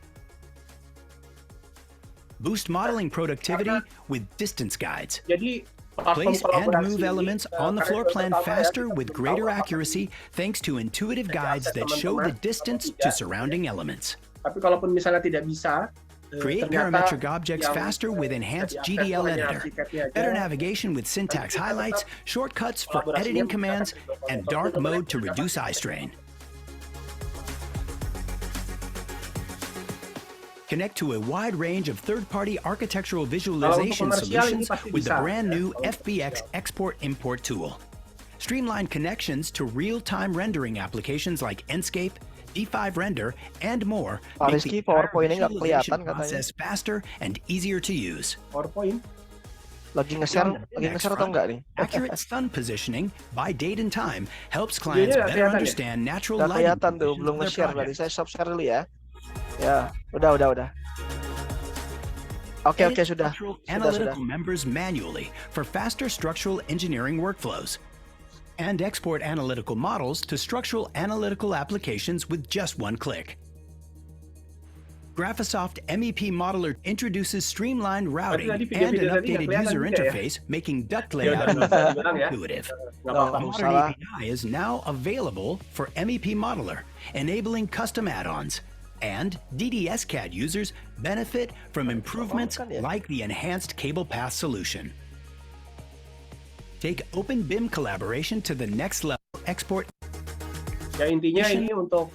Boost modeling productivity with distance guides. Jadi platform Place and kolaborasi move ini, elements on the karena floor yang plan pertama ya, faster kita with belum greater tahu apakah accuracy thanks to intuitive guides that show the distance to surrounding elements. Tapi kalaupun misalnya tidak bisa, Create ternyata parametric objects yang, faster with enhanced diakses GDL hanya editor, arsiteknya aja. better navigation with syntax highlights, shortcuts for editing commands, and dark mode to reduce eye strain. Connect to a wide range of third-party architectural visualization komersial ini solutions pasti with the bisa, brand ya, new kalau FBX Export-Import tool. Streamline connections to real-time rendering applications like Enscape, D5 Render, and more Pak make Rizky, the entire PowerPoint-nya nggak visualization kelihatan katanya. process faster and easier to use. PowerPoint. Lagi nge-share atau enggak nih? Accurate sun positioning by date and time helps clients Videonya nggak better kelihatan ya? understand natural Nggak lighting kelihatan tuh, conditions belum of their nge-share tadi. project. Saya stop share dulu ya. Ya, udah. Oke, Edit sudah. structural Sudah. analytical members manually for faster structural engineering workflows. And export analytical models to structural analytical applications with just one click. Graphisoft MEP Modeler introduces streamlined routing tadi and video-video an tadi nggak updated kelihatan user juga ya. interface, making duct Ya udah, layout nggak usah dibilang ya. intuitive. Nggak Oh, apa-apa. The modern salah. API is now available for MEP Modeler, enabling custom add-ons. And DDS CAD users benefit from improvements like the enhanced cable path solution. Take Open BIM collaboration to the next level. Export Ya intinya ini untuk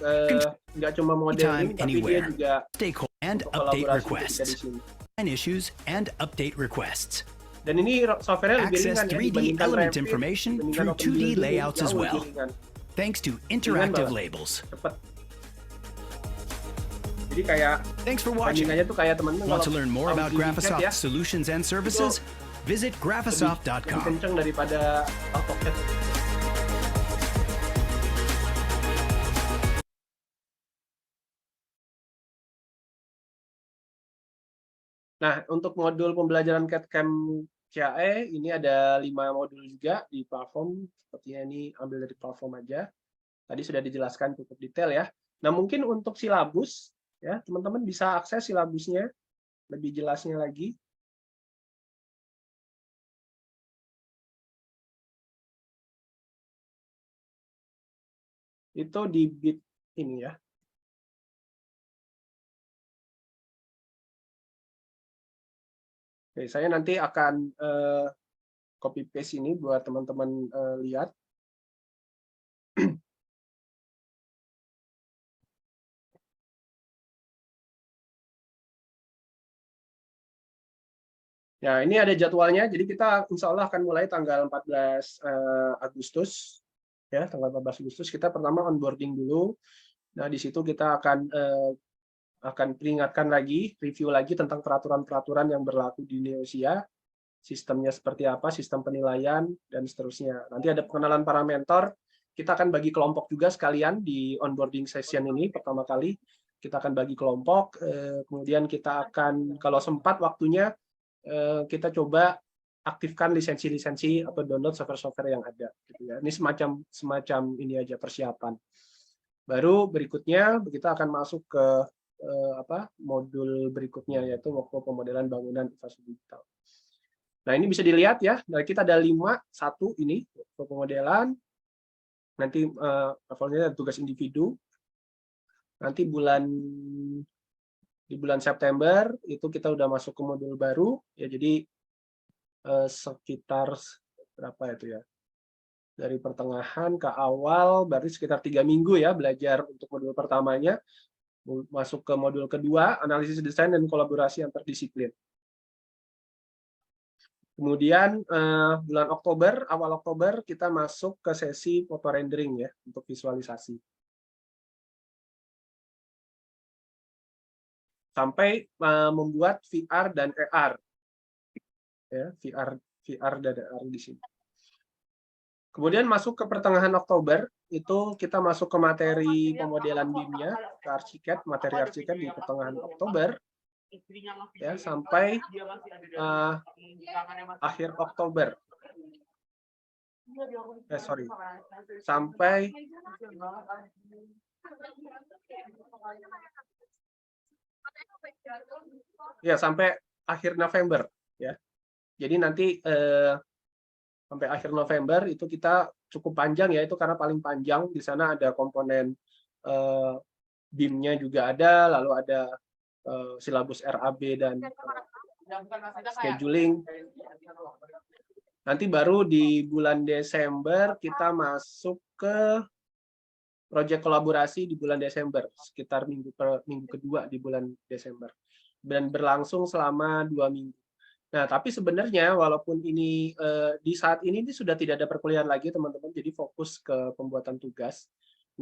nggak cuma modeling, Anytime, tapi dia anywhere. juga stakeholder and untuk update kolaborasi juga requests. di sini. And issues and update requests. Dan ini software-nya lebih Access ringan ya 3D dibandingkan element Revit, information dibandingkan through OpenBuild 2D ini layouts as jauh lebih well. ringan, Thanks to interactive banget. labels. cepet. Jadi kayak Thanks for watching. bandingannya tuh kayak teman-teman Want to kalau learn more tahu about di WeChat Graphisoft ya, solutions and services? Visit lebih graphisoft.com. kenceng daripada AutoCAD. Nah, untuk modul pembelajaran CAD/CAM CAE ini ada 5 modul juga di platform. Sepertinya ini ambil dari platform aja. Tadi sudah dijelaskan cukup detail ya. Nah, mungkin untuk silabus ya, teman-teman bisa akses silabusnya lebih jelasnya lagi. Itu di bit ini ya. Oke, saya nanti akan copy paste ini buat teman-teman lihat. Ya, ini ada jadwalnya. Jadi kita insya Allah akan mulai tanggal 14 Agustus. Ya, tanggal 14 Agustus kita pertama onboarding dulu. Nah, di situ kita akan peringatkan lagi, review lagi tentang peraturan-peraturan yang berlaku di Neosia, sistemnya seperti apa, sistem penilaian, dan seterusnya. Nanti ada pengenalan para mentor, kita akan bagi kelompok juga sekalian di onboarding session ini pertama kali. Kita akan bagi kelompok, kemudian kita akan, kalau sempat waktunya, kita coba aktifkan lisensi-lisensi atau download software-software yang ada. Gitu ya. Ini semacam ini aja persiapan. Baru berikutnya kita akan masuk ke modul berikutnya, yaitu workflow pemodelan bangunan infrastruktur digital. Nah, ini bisa dilihat ya, dari kita ada 5, 1 ini workflow pemodelan, nanti levelnya tugas individu, nanti di bulan September itu kita udah masuk ke modul baru, ya jadi sekitar berapa itu ya? Dari pertengahan ke awal, berarti sekitar 3 minggu ya belajar untuk modul pertamanya, masuk ke modul kedua, analisis desain dan kolaborasi antar disiplin. Kemudian bulan Oktober, awal Oktober kita masuk ke sesi foto rendering ya untuk visualisasi. Sampai membuat VR dan AR. Ya, VR dan AR di sini. Kemudian masuk ke pertengahan Oktober, itu kita masuk ke materi pemodelan BIM-nya, ke arsiket, materi arsiket di pertengahan Oktober, ya sampai akhir Oktober. Sampai sampai akhir November ya. Jadi nanti sampai akhir November itu kita cukup panjang ya, itu karena paling panjang. Di sana ada komponen BIM-nya juga ada, lalu ada silabus RAB dan scheduling. Nanti baru di bulan Desember kita masuk ke proyek kolaborasi di bulan Desember, sekitar minggu kedua di bulan Desember. Dan berlangsung selama 2 minggu. Nah, tapi sebenarnya walaupun ini di saat ini sudah tidak ada perkuliahan lagi, teman-teman, jadi fokus ke pembuatan tugas.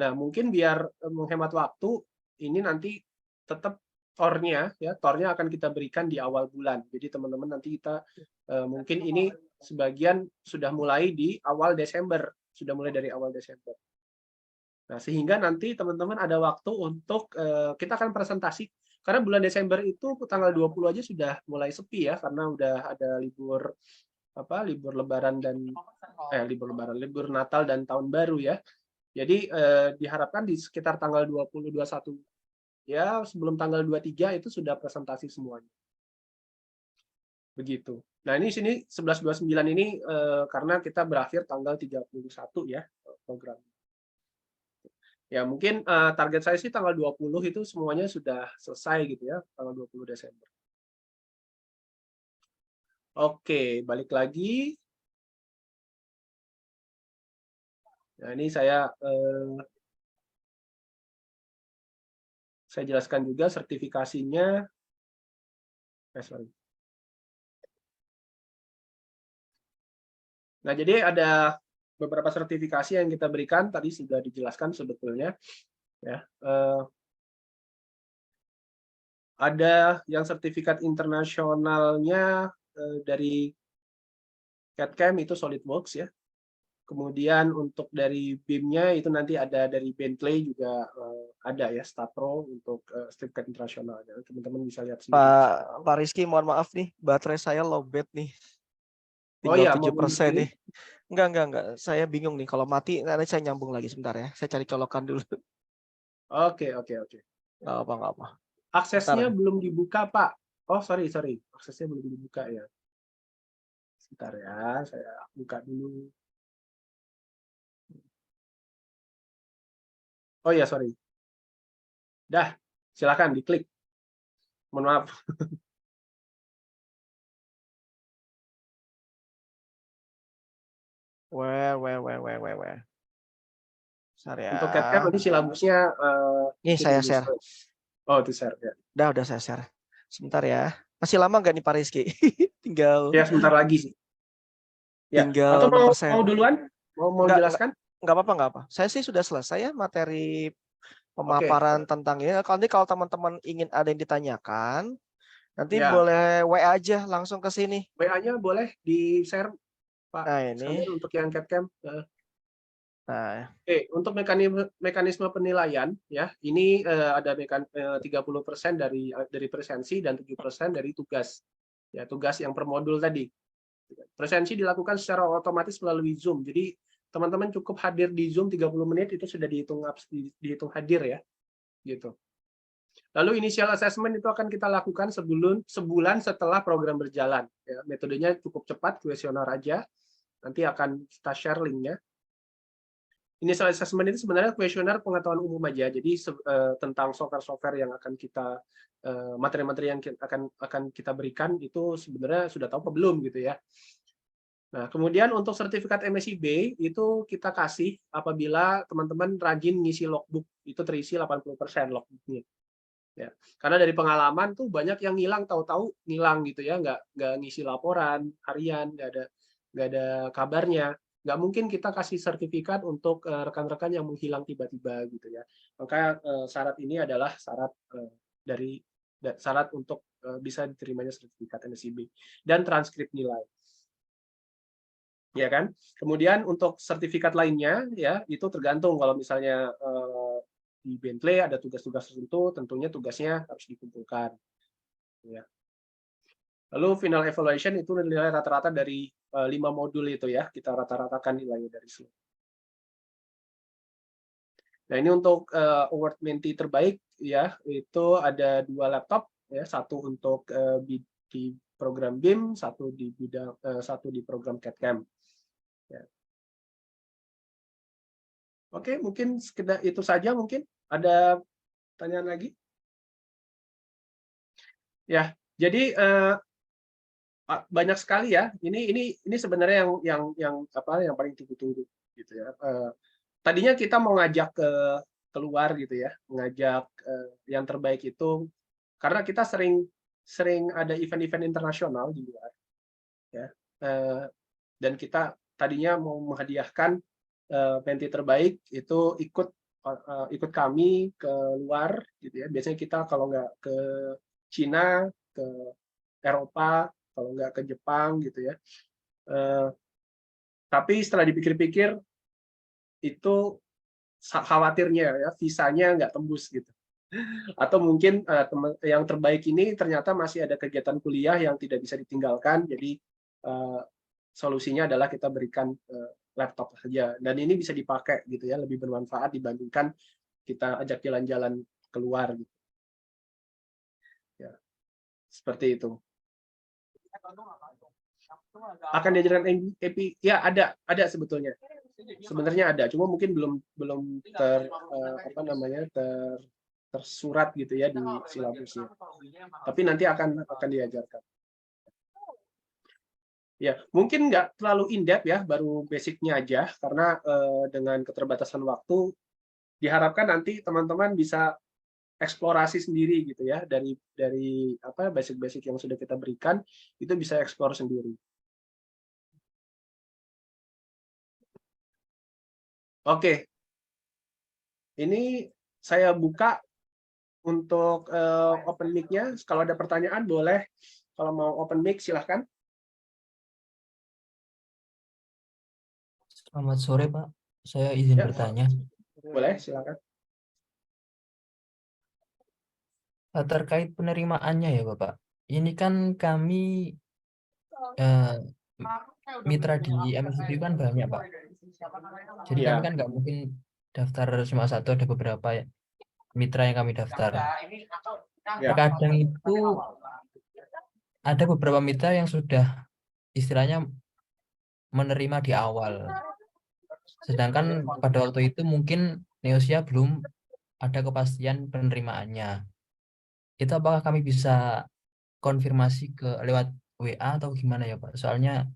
Nah, mungkin biar menghemat waktu, ini nanti tetap tornya akan kita berikan di awal bulan. Jadi teman-teman nanti kita mungkin ini sebagian sudah mulai di awal Desember, sudah mulai dari awal Desember. Nah, sehingga nanti teman-teman ada waktu untuk kita akan presentasi. Karena bulan Desember itu tanggal 20 aja sudah mulai sepi ya, karena udah ada libur Lebaran dan libur Natal dan Tahun Baru ya. Jadi diharapkan di sekitar tanggal 20, 21 ya, sebelum tanggal 23 itu sudah presentasi semuanya. Begitu. Nah, ini sini 11.29 ini karena kita berakhir tanggal 31 ya program. Ya, mungkin target saya sih tanggal 20 itu semuanya sudah selesai gitu ya, tanggal 20 Desember. Oke, balik lagi. Nah, ini saya jelaskan juga sertifikasinya. Nah, jadi ada beberapa sertifikasi yang kita berikan, tadi sudah dijelaskan sebetulnya. Ya, ada yang sertifikat internasionalnya dari CAD/CAM itu SolidWorks ya. Kemudian untuk dari BIM-nya itu nanti ada dari Bentley juga ada ya, Statpro untuk sertifikat internasional. Teman-teman bisa lihat sini. Pak Rizky, mohon maaf nih, baterai saya lowbat nih. Tinggal 7% nih. Enggak. Saya bingung nih, kalau mati nanti saya nyambung lagi sebentar ya. Saya cari colokan dulu. Oke. Nggak apa. Aksesnya belum dibuka, Pak. Oh, sorry. Aksesnya belum dibuka ya. Sebentar ya, saya buka dulu. Oh ya, sorry. Dah, silakan diklik. Mohon maaf. Where. Sorry ya. Untuk CAD/CAM nanti silabusnya Nih saya share. Oh, itu share ya. Udah saya share. Sebentar ya. Masih lama nggak nih Pak Rizky? Tinggal. Ya, sebentar lagi sih. Ya. Tinggal atau mau duluan? Mau jelaskan? Nggak apa. Saya sih sudah selesai ya materi pemaparan tentang ini. Kalau teman-teman ingin ada yang ditanyakan, nanti boleh WA aja langsung ke sini. WA-nya boleh di-share, Pak. Nah, ini untuk yang CAD/CAM. Nah, untuk mekanisme penilaian ya, ini ada 30% dari presensi dan 7% dari tugas. Ya, tugas yang per modul tadi. Presensi dilakukan secara otomatis melalui Zoom. Jadi teman-teman cukup hadir di Zoom 30 menit itu sudah dihitung hadir ya. Gitu. Lalu initial assessment itu akan kita lakukan sebulan setelah program berjalan. Ya, metodenya cukup cepat, kuesioner aja. Nanti akan kita share linknya. Initial assessment itu sebenarnya kuesioner pengetahuan umum aja. Jadi tentang software-software yang akan kita materi-materi yang akan kita berikan itu sebenarnya sudah tahu apa belum gitu ya. Nah, kemudian untuk sertifikat MSIB itu kita kasih apabila teman-teman rajin ngisi logbook, itu terisi 80% logbooknya. Ya, karena dari pengalaman tuh banyak yang ngilang, tahu-tahu ngilang gitu ya, nggak ngisi laporan harian, nggak ada kabarnya. Nggak mungkin kita kasih sertifikat untuk rekan-rekan yang menghilang tiba-tiba gitu ya. Maka syarat ini adalah syarat untuk bisa diterimanya sertifikat MSIB dan transkrip nilai. Ya kan? Kemudian untuk sertifikat lainnya ya itu tergantung kalau misalnya di Bentley ada tugas-tugas tertentu, tentunya tugasnya harus dikumpulkan. Ya. Lalu final evaluation itu nilai rata-rata dari 5 modul itu ya, kita rata-ratakan nilainya dari sini. Nah ini untuk award Menti terbaik ya, itu ada 2 laptop ya, satu untuk di program BIM, satu di program CAD/CAM. Ya. Oke, mungkin sekedar itu saja mungkin. Ada pertanyaan lagi? Ya, jadi banyak sekali ya. Ini sebenarnya yang paling ditunggu gitu ya. Tadinya kita mau ngajak keluar gitu ya, ngajak yang terbaik itu karena kita sering ada event-event internasional di luar ya. Dan kita tadinya mau menghadiahkan Menti terbaik itu ikut kami ke luar gitu ya. Biasanya kita kalau nggak ke Cina, ke Eropa, kalau nggak ke Jepang gitu ya. Tapi setelah dipikir-pikir itu khawatirnya ya visanya nggak tembus gitu. Atau mungkin yang terbaik ini ternyata masih ada kegiatan kuliah yang tidak bisa ditinggalkan. Jadi solusinya adalah kita berikan laptop saja, dan ini bisa dipakai gitu ya, lebih bermanfaat dibandingkan kita ajak jalan-jalan keluar gitu. Ya, seperti itu. Akan diajarkan EPI ya, ada sebetulnya. Sebenarnya ada, cuma mungkin belum tersurat gitu ya di silabusnya. Tapi nanti akan diajarkan. Ya, mungkin nggak terlalu in-depth ya, baru basicnya aja, karena dengan keterbatasan waktu, diharapkan nanti teman-teman bisa eksplorasi sendiri gitu ya, dari basic-basic yang sudah kita berikan, itu bisa eksplor sendiri. Oke, ini saya buka untuk open mic-nya. Kalau ada pertanyaan boleh, kalau mau open mic silahkan. Selamat sore, Pak. Saya izin bertanya. Boleh, silakan. Terkait penerimaannya ya, Bapak. Ini kan kami mitra di MSIB kan banyak, Pak. Jadi kami kan nggak mungkin daftar cuma satu, ada beberapa mitra yang kami daftar. Terkadang itu ada beberapa mitra yang sudah istilahnya menerima di awal. Sedangkan pada waktu itu mungkin Neosia belum ada kepastian penerimaannya. Itu apakah kami bisa konfirmasi lewat WA atau gimana ya, Pak? Soalnya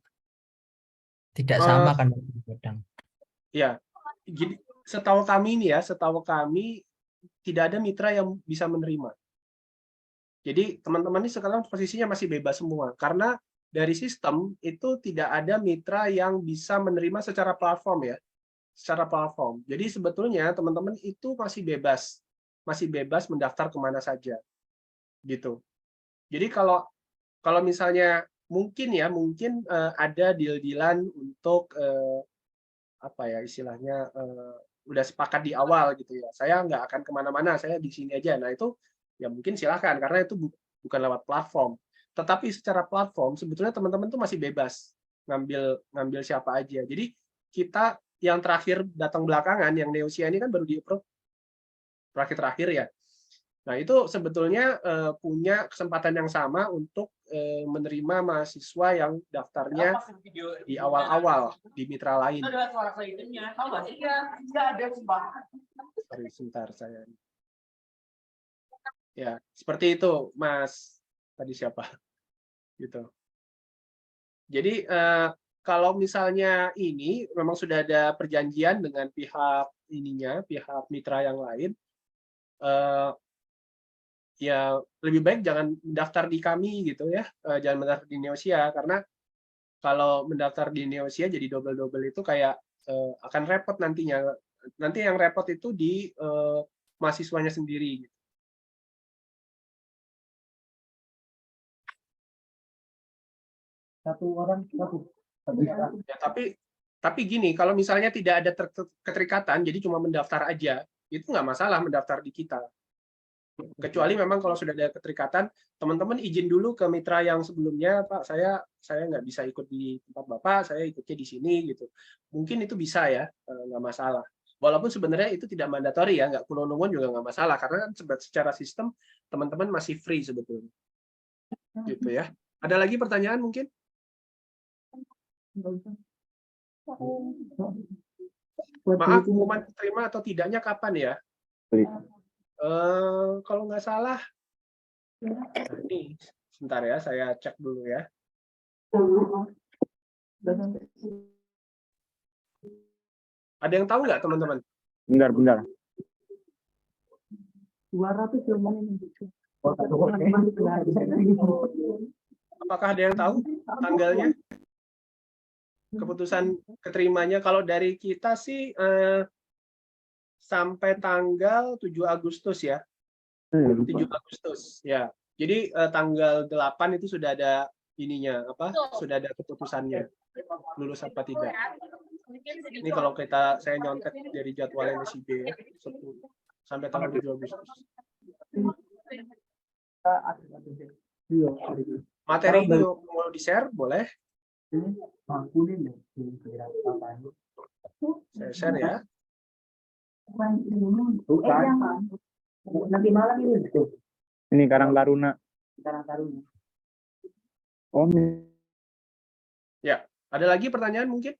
tidak sama kan kadang. Ya, jadi setahu kami tidak ada mitra yang bisa menerima. Jadi teman-teman ini sekarang posisinya masih bebas semua, karena dari sistem itu tidak ada mitra yang bisa menerima secara platform ya. Secara platform. Jadi sebetulnya teman-teman itu masih bebas mendaftar kemana saja, gitu. Jadi kalau misalnya mungkin ada deal-dealan untuk istilahnya udah sepakat di awal gitu ya. Saya nggak akan kemana-mana, saya di sini aja. Nah itu ya mungkin silahkan karena itu bukan lewat platform. Tetapi secara platform sebetulnya teman-teman tuh masih bebas ngambil siapa aja. Jadi kita yang terakhir datang belakangan, yang Neosia ini kan baru di-approve terakhir ya. Nah, itu sebetulnya punya kesempatan yang sama untuk menerima mahasiswa yang daftarnya di awal-awal di mitra lain. Sorry, sebentar saya. Ya, seperti itu, Mas. Tadi siapa? Gitu. Jadi kalau misalnya ini memang sudah ada perjanjian dengan pihak pihak mitra yang lain, ya lebih baik jangan mendaftar di kami gitu ya, jangan mendaftar di Neosia, karena kalau mendaftar di Neosia jadi double-double itu kayak akan repot nantinya. Nanti yang repot itu di mahasiswanya sendiri. Satu orang satu. Ya, tapi gini, kalau misalnya tidak ada keterikatan, jadi cuma mendaftar aja, itu nggak masalah mendaftar di kita. Kecuali memang kalau sudah ada keterikatan, teman-teman izin dulu ke mitra yang sebelumnya, Pak, saya nggak bisa ikut di tempat Bapak, saya ikutnya di sini gitu. Mungkin itu bisa ya, nggak masalah. Walaupun sebenarnya itu tidak mandatori ya, nggak kuno nungun juga nggak masalah, karena kan secara sistem teman-teman masih free sebetulnya. Gitu ya. Ada lagi pertanyaan mungkin? Maaf, pengumuman terima atau tidaknya kapan ya? Kalau nggak salah, ini sebentar ya, saya cek dulu ya. Ada yang tahu nggak teman-teman? Bentar. 200 Apakah ada yang tahu tanggalnya? Keputusan keterimanya kalau dari kita sih sampai tanggal 7 Agustus ya. 7 Agustus ya. Jadi tanggal 8 itu sudah ada ininya apa? Sudah ada keputusannya. Lulus apa tidak. Ini kalau saya nyontek dari jadwal MSIB ya. Sampai tanggal 7 Agustus. Materi mau di-share boleh? Saya share ya. Nanti malam ini. Ini Karang Taruna. Oh, Ya, ada lagi pertanyaan mungkin?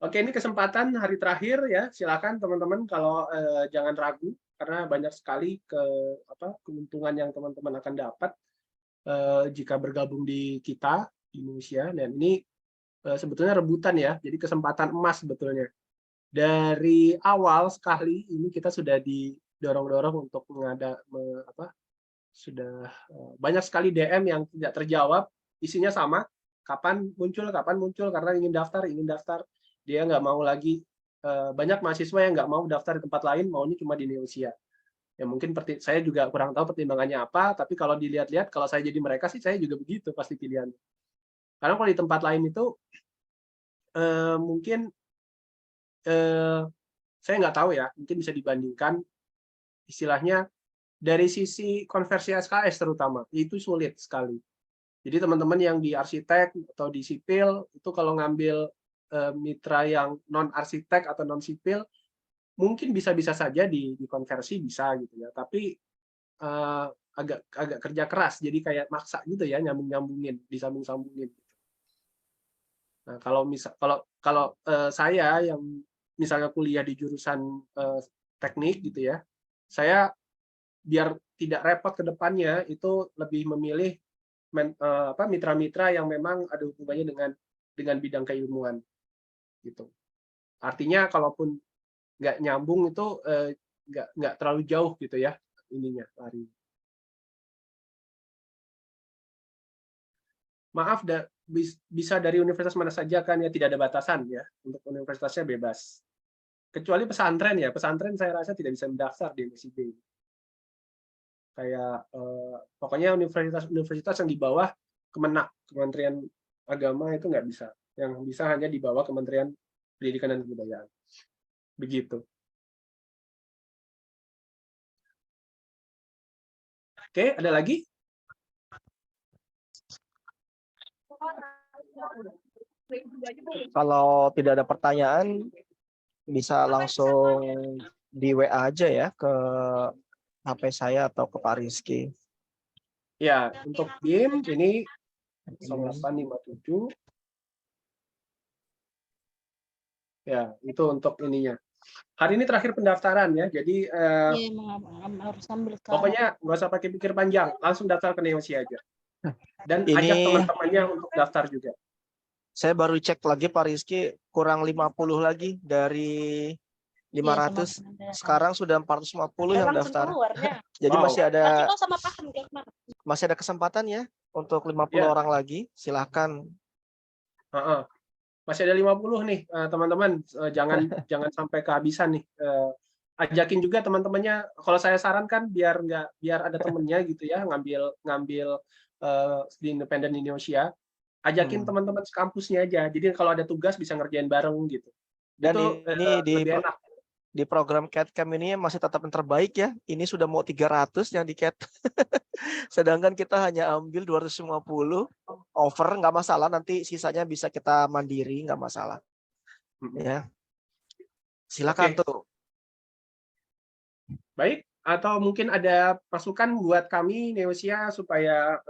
Oke, ini kesempatan hari terakhir ya. Silakan teman-teman kalau jangan ragu karena banyak sekali keuntungan yang teman-teman akan dapat jika bergabung di kita di Indonesia. Dan ini sebetulnya rebutan ya. Jadi kesempatan emas sebetulnya. Dari awal sekali ini kita sudah didorong-dorong untuk sudah banyak sekali DM yang tidak terjawab. Isinya sama. Kapan muncul karena ingin daftar. Dia nggak mau lagi, banyak mahasiswa yang nggak mau daftar di tempat lain, maunya cuma di Neosia. Ya mungkin saya juga kurang tahu pertimbangannya apa, tapi kalau dilihat-lihat, kalau saya jadi mereka sih, saya juga begitu pasti pilihannya. Karena kalau di tempat lain itu, mungkin saya nggak tahu ya, mungkin bisa dibandingkan, istilahnya dari sisi konversi SKS terutama, itu sulit sekali. Jadi teman-teman yang di arsitek atau di sipil, itu kalau ngambil mitra yang non arsitek atau non sipil mungkin bisa saja dikonversi bisa gitu ya, tapi agak kerja keras, jadi kayak maksa gitu ya, nyambungin disambung-sambungin. Nah, kalau saya yang misalnya kuliah di jurusan teknik gitu ya, saya biar tidak repot ke depannya itu lebih memilih mitra-mitra yang memang ada hubungannya dengan bidang keilmuan. Gitu. Artinya kalaupun nggak nyambung itu nggak terlalu jauh gitu ya ininya lari. Maaf, bisa dari universitas mana saja kan ya, tidak ada batasan ya, untuk universitasnya bebas. Kecuali pesantren ya, pesantren saya rasa tidak bisa mendaftar di MSIB. Kayak pokoknya universitas yang di bawah Kementerian Agama itu nggak bisa. Yang bisa hanya di bawah Kementerian Pendidikan dan Kebudayaan. Begitu. Oke, ada lagi? Kalau tidak ada pertanyaan, bisa langsung di WA aja ya ke HP saya atau ke Pak Rizky. Ya, untuk BIM ini 0857. Ya, itu untuk ininya. Hari ini terakhir pendaftaran ya, jadi harus ambil pokoknya nggak usah pakai pikir panjang, langsung daftar ke Neosia aja. Dan Ini- ajak teman-temannya untuk daftar juga. Saya baru cek lagi Pak Rizky, kurang 50 lagi dari 500. Sekarang sudah 450 yang daftar. Jadi Wow. masih ada kesempatan ya untuk 50 Ya. orang lagi. Silahkan. Heeh. Masih ada 50 nih teman-teman, jangan sampai kehabisan nih. Ajakin juga teman-temannya. Kalau saya sarankan biar ada temennya gitu ya, ngambil di Independen Indonesia. Ajakin teman-teman sekampusnya aja. Jadi kalau ada tugas bisa ngerjain bareng gitu. Dan Itu ini lebih enak. di program CAD-CAM ini masih tetap yang terbaik ya. Ini sudah mau 300 yang di CAD. Sedangkan kita hanya ambil 250 over, nggak masalah. Nanti sisanya bisa kita mandiri, nggak masalah. Ya, silakan Oke. tuh. Baik, atau mungkin ada masukan buat kami Neosia supaya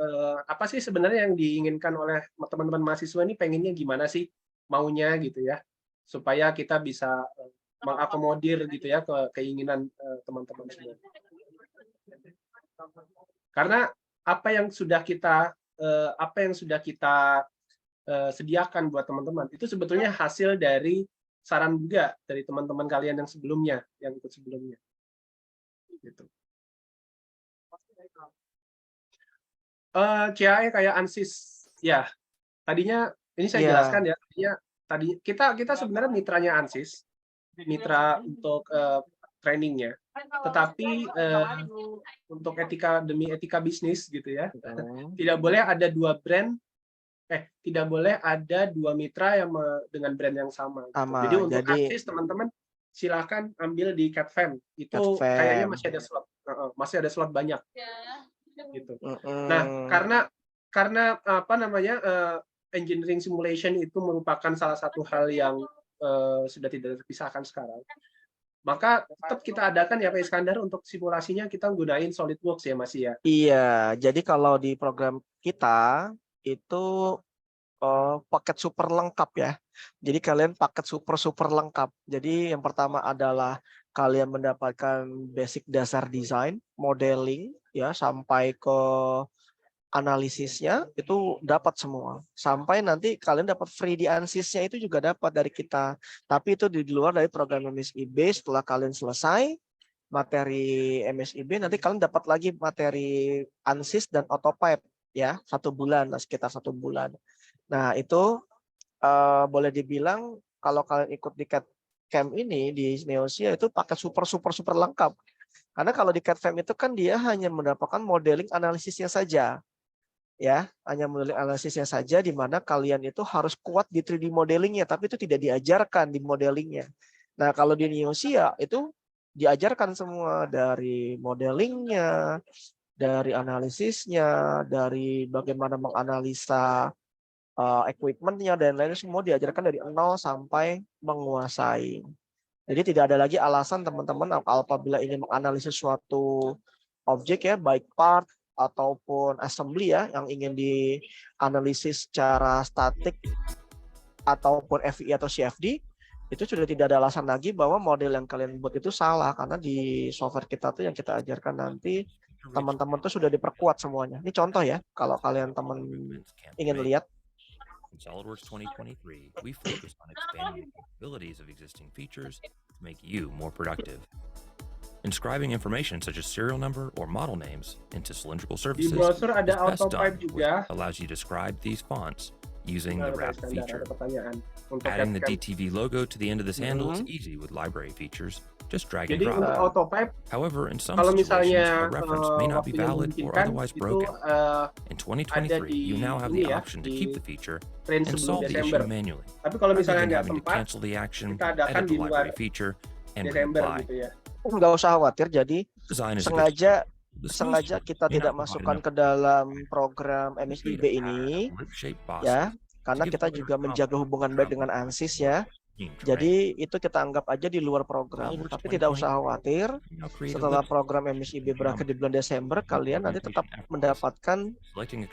apa sih sebenarnya yang diinginkan oleh teman-teman mahasiswa ini, pengennya gimana sih maunya gitu ya, supaya kita bisa mengakomodir gitu ya ke keinginan teman-teman semua. Karena apa yang sudah kita sediakan buat teman-teman itu sebetulnya hasil dari saran juga dari teman-teman kalian yang sebelumnya, yang ikut sebelumnya. Gitu. CAE kayak ANSYS ya, tadinya ini saya jelaskan ya, tadi kita sebenarnya mitranya ANSYS, mitra untuk trainingnya, tetapi untuk demi etika bisnis gitu ya, tidak boleh ada dua mitra yang dengan brand yang sama. Gitu. Jadi untuk ANSYS teman-teman silakan ambil di CAD-FEM, itu kayaknya masih ada slot banyak gitu. Nah, karena apa namanya engineering simulation itu merupakan salah satu hal yang sudah tidak terpisahkan sekarang, maka tetap kita adakan ya Pak Iskandar, untuk simulasinya kita gunain SolidWorks ya Mas ya. Iya, jadi kalau di program kita itu paket super lengkap ya. Jadi kalian paket super lengkap. Jadi yang pertama adalah kalian mendapatkan basic dasar desain, modeling ya, sampai ke analisisnya itu dapat semua. Sampai nanti kalian dapat free di ANSYS-nya itu juga dapat dari kita. Tapi itu di luar dari program MSIB. Setelah kalian selesai materi MSIB, nanti kalian dapat lagi materi ANSYS dan AutoPipe ya, 1 bulan, sekitar 1 bulan. Nah, itu boleh dibilang kalau kalian ikut di CAD-CAM ini di Neosia itu pakai super lengkap. Karena kalau di CAD-FEM itu kan dia hanya mendapatkan modeling analisisnya saja. Ya, hanya modeling analisisnya saja, di mana kalian itu harus kuat di 3D modelingnya, tapi itu tidak diajarkan di modelingnya. Nah, kalau di Neosia itu diajarkan semua, dari modelingnya, dari analisisnya, dari bagaimana menganalisa equipment-nya dan lain-lain, semua diajarkan dari 0 sampai menguasai. Jadi tidak ada lagi alasan teman-teman apabila ingin menganalisis suatu objek ya, baik part ataupun assembly ya, yang ingin dianalisis secara statik ataupun FEI atau CFD, itu sudah tidak ada alasan lagi bahwa model yang kalian buat itu salah, karena di software kita tuh yang kita ajarkan nanti teman-teman tuh sudah diperkuat semuanya. Ini contoh ya, kalau kalian teman ingin lihat. In SolidWorks 2023, we focus on expanding the capabilities of existing features to make you more productive. Inscribing information such as serial number or model names into cylindrical Di surfaces browser ada is best AutoPipe done juga. with allows you to describe these fonts using the wrap feature. Untuk Adding the CAD-CAM. DTV logo to the end of this handle is easy with library features. Just drag and Jadi drop. untuk AutoPipe, However, in some kalau situations, misalnya a reference may not be waktunya valid or dimungkinkan, otherwise itu broken. In ada 2023, di you now have ini the ya, option to keep di the feature range and sebelum solve the Desember. issue manually, Tapi kalau rather misalnya than nggak having to sempat, cancel the action, kita adakan edit di the luar library feature, and Desember reapply. gitu ya. Nggak usah khawatir, jadi Design is a good sengaja start. The smooth sengaja script kita may tidak not provide masukkan enough ke dalam program create MSIB a pattern ini of lip-shaped bosses ya, karena kita juga menjaga hubungan baik dengan ANSYS ya. Jadi itu kita anggap aja di luar program, tapi tidak usah khawatir. Setelah program MSIB berakhir di bulan Desember, kalian nanti tetap mendapatkan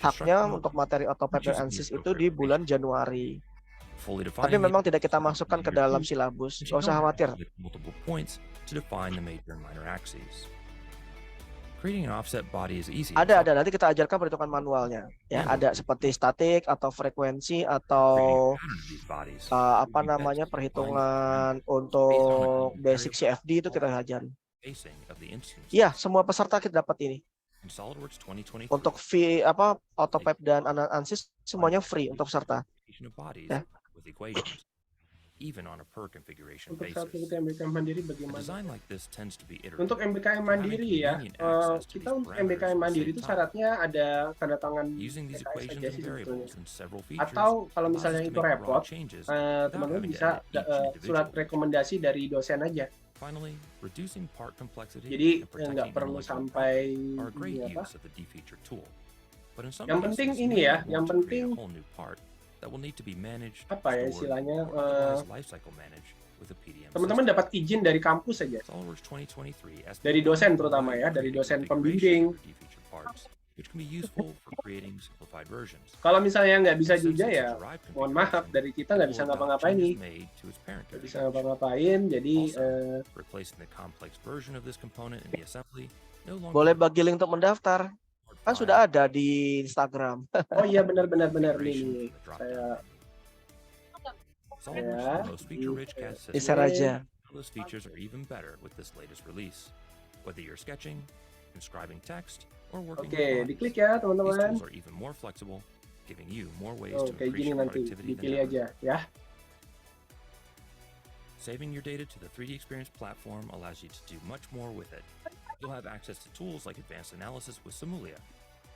haknya untuk materi AutoPIPE dan ANSYS itu di bulan Januari. Tapi memang tidak kita masukkan ke dalam silabus, nggak usah khawatir. Ada, nanti kita ajarkan perhitungan manualnya. Ya, ada seperti statik atau frekuensi atau apa namanya perhitungan untuk basic CFD itu kita ajarin. Iya, semua peserta kita dapat ini. Untuk fee apa AutoPIPE dan ANSYS semuanya free untuk peserta. Ya. Untuk satu MBKM mandiri bagaimana? Untuk MBKM mandiri ya, kita untuk MBKM mandiri itu syaratnya ada tanda tangan PKS saja sih sebetulnya. Atau kalau misalnya itu repot, teman-teman bisa surat rekomendasi dari dosen aja. Jadi nggak perlu sampai apa. Yang penting ini ya, yang penting apa ya istilahnya, teman-teman dapat izin dari kampus saja, dari dosen terutama ya, dari dosen pembimbing. Kalau misalnya nggak bisa juga ya, mohon maaf, dari kita nggak bisa ngapa-ngapain nih, nggak bisa ngapa-ngapain. Jadi boleh bagi link untuk mendaftar. Kan sudah ada di Instagram. Oh iya benar nih. Saya share aja. Oke, diklik ya teman-teman. Kayak gini nanti dipilih aja ya. Saving your data to the 3D Experience platform allows you to do much more with it. You'll have access to tools like advanced analysis with Simulia,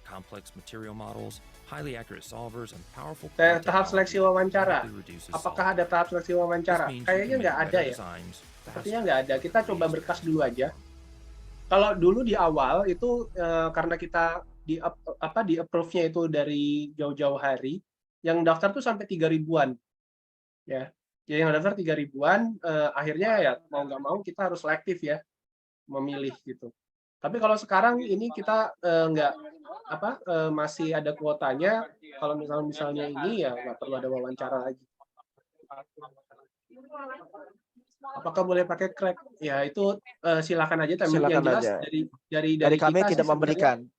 complex material models, highly accurate solvers, and powerful tahap seleksi wawancara. Apakah ada tahap seleksi wawancara? Kayaknya nggak ada ya. Sepertinya nggak ada. Kita coba berkas dulu aja. Kalau dulu di awal itu karena kita di approve-nya itu dari jauh-jauh hari, yang daftar tuh sampai 3.000-an. Ya, yang daftar 3.000-an, akhirnya ya mau nggak mau kita harus selektif ya, memilih gitu. Tapi kalau sekarang ini kita masih ada kuotanya. Kalau misalnya ini ya nggak perlu ada wawancara lagi. Apakah boleh pakai crack? Ya itu silakan aja. Tapi yang jelas aja. dari kami kita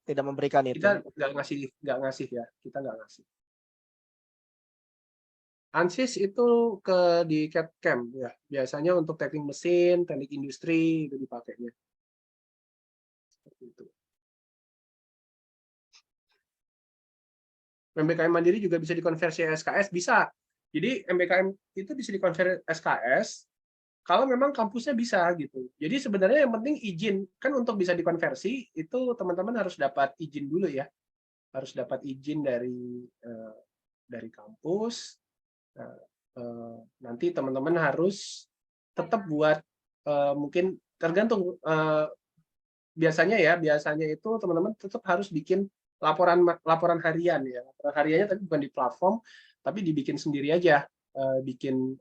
tidak memberikan itu. Kita nggak ngasih ya. Kita nggak ngasih. ANSYS itu di CAD/CAM ya. Biasanya untuk teknik mesin, teknik industri itu dipakainya. Seperti itu. MBKM mandiri juga bisa dikonversi SKS, bisa. Jadi MBKM itu bisa dikonversi SKS kalau memang kampusnya bisa gitu. Jadi sebenarnya yang penting izin. Kan untuk bisa dikonversi itu teman-teman harus dapat izin dulu ya. Harus dapat izin dari kampus. Nanti teman-teman harus tetap buat mungkin tergantung biasanya itu teman-teman tetap harus bikin laporan harian ya. Laporan hariannya tapi bukan di platform, tapi dibikin sendiri aja, bikin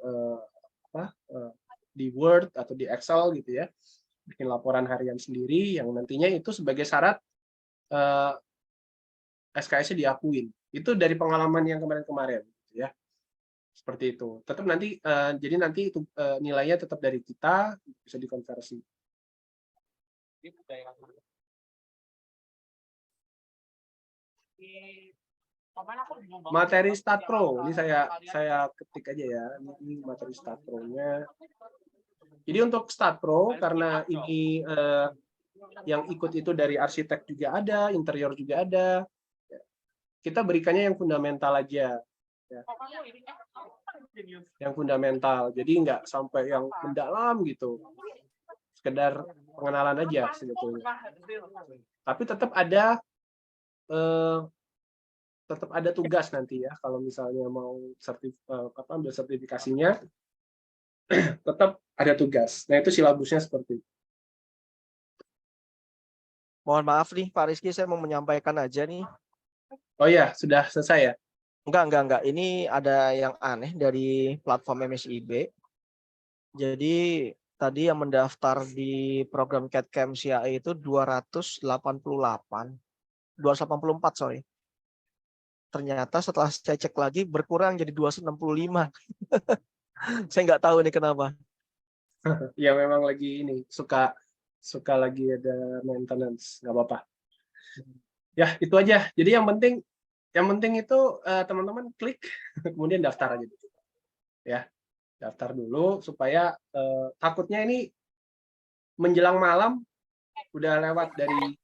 di Word atau di Excel gitu ya. Bikin laporan harian sendiri yang nantinya itu sebagai syarat SKS-nya diakuin. Itu dari pengalaman yang kemarin-kemarin gitu ya. Seperti itu. Tetap nanti jadi nanti itu nilainya tetap dari kita, bisa dikonversi. Materi StatPro ini saya ketik aja ya. Ini materi StatPro-nya. Jadi untuk StatPro karena ini yang ikut itu dari arsitek juga ada, interior juga ada. Kita berikannya yang fundamental aja. Ya. Yang fundamental. Jadi nggak sampai yang mendalam gitu. Sekedar pengenalan aja sebetulnya. Tapi tetap ada tugas nanti ya kalau misalnya mau ambil sertifikasinya tetap ada tugas. Nah itu silabusnya seperti itu. Mohon maaf nih Pak Rizky, saya mau menyampaikan aja nih. Oh ya sudah selesai ya. Enggak. Ini ada yang aneh dari platform MSIB. Jadi tadi yang mendaftar di program CAD/CAM CAE itu 284, sorry. Ternyata setelah saya cek lagi berkurang jadi 265. Saya nggak tahu nih kenapa. Ya memang lagi ini suka lagi ada maintenance, nggak apa-apa. Ya itu aja. Jadi yang penting itu teman-teman klik kemudian daftar aja dulu. Ya, daftar dulu supaya takutnya ini menjelang malam udah lewat dari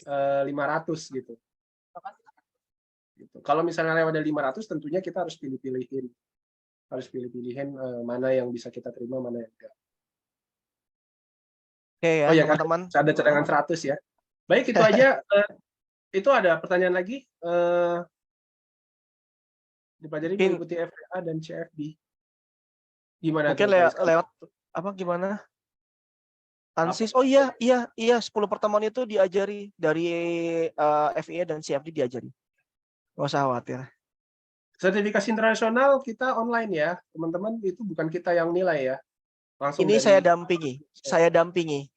500 gitu. Kalau misalnya lewat dari 500 tentunya kita harus pilih-pilihin. Mana yang bisa kita terima, mana yang enggak. Oke ya, Oh ya, teman-teman. ada cadangan 100 ya. Baik, itu aja. Itu ada pertanyaan lagi. Dipelajari mengikuti FPA dan CFD. Gimana? Mungkin lewat apa gimana? ANSYS. Oh iya, 10 pertemuan itu diajari dari FIA dan CFD diajari. Nggak usah khawatir. Sertifikasi internasional kita online ya, teman-teman. Itu bukan kita yang nilai ya. Langsung Ini dari... saya dampingi.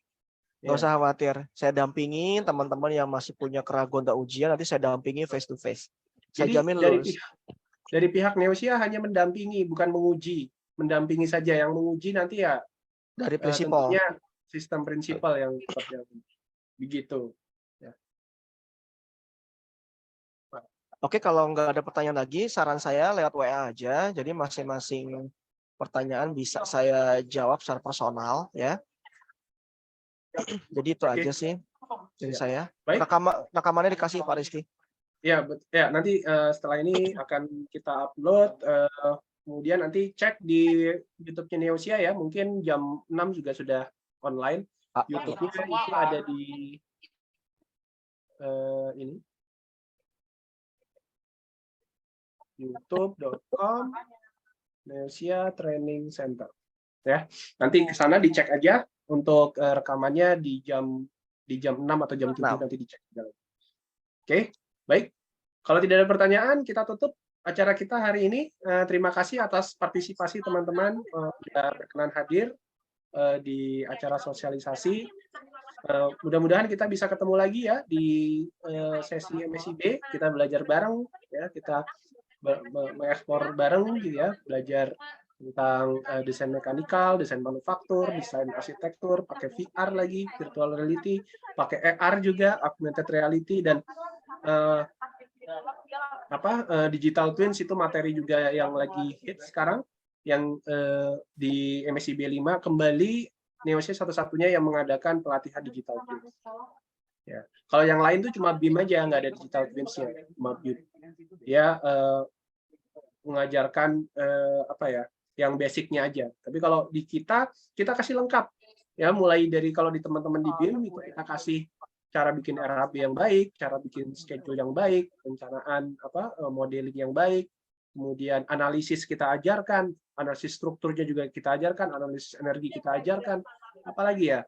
Nggak Ya. usah khawatir. Saya dampingi teman-teman yang masih punya keraguan dan ujian, nanti saya dampingi face to face. Jadi saya jamin lulus. Dari pihak Neosia hanya mendampingi, bukan menguji. Mendampingi saja, yang menguji nanti ya Dari prinsipal. tentunya sistem prinsipal yang begitu. Ya. Oke, kalau nggak ada pertanyaan lagi, saran saya lewat WA aja. Jadi masing-masing pertanyaan bisa saya jawab secara personal ya. Jadi itu aja sih dari saya. Baik. Rekamannya dikasih Pak Rizky. Ya, nanti setelah ini akan kita upload. Kemudian nanti cek di YouTube-nya Neosia ya. Mungkin jam 6 juga sudah online. YouTube-nya itu ada di ini. youtube.com Neosia Training Center. Ya, nanti ke sana dicek aja untuk rekamannya di jam 6 atau jam 7 nanti dicek. Oke, baik. Kalau tidak ada pertanyaan, kita tutup acara kita hari ini. Terima kasih atas partisipasi teman-teman yang berkenan hadir di acara sosialisasi. Mudah-mudahan kita bisa ketemu lagi ya di sesi MSIB. Kita belajar bareng, ya, kita mengekspor bareng, gitu ya, belajar tentang desain mekanikal, desain manufaktur, desain arsitektur, pakai VR lagi, virtual reality, pakai AR juga, augmented reality, dan digital twins itu materi juga yang lagi hit sekarang, yang di MSIB 5 kembali Neosia satu-satunya yang mengadakan pelatihan digital twins. Ya. Kalau yang lain tuh cuma BIM aja, nggak ada digital twins-nya, cuma BIM. Dia mengajarkan yang basicnya aja. Tapi kalau di kita kasih lengkap. Ya, mulai dari kalau di teman-teman di BIM itu kita kasih cara bikin RHP yang baik, cara bikin schedule yang baik, perencanaan modeling yang baik, kemudian analisis kita ajarkan, analisis strukturnya juga kita ajarkan, analisis energi kita ajarkan, apalagi ya,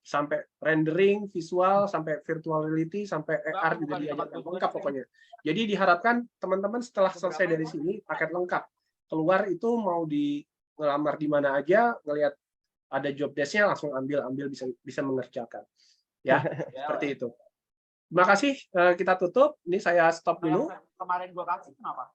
sampai rendering, visual, sampai virtual reality, sampai AR juga diajarkan, lengkap pokoknya. Jadi diharapkan teman-teman setelah selesai dari sini, paket lengkap, keluar itu mau ngelamar di mana aja, ngelihat ada job desk-nya, langsung ambil bisa mengerjakan. Ya, seperti itu. Terima kasih, kita tutup. Ini saya stop dulu. Kemarin gua kasih kenapa?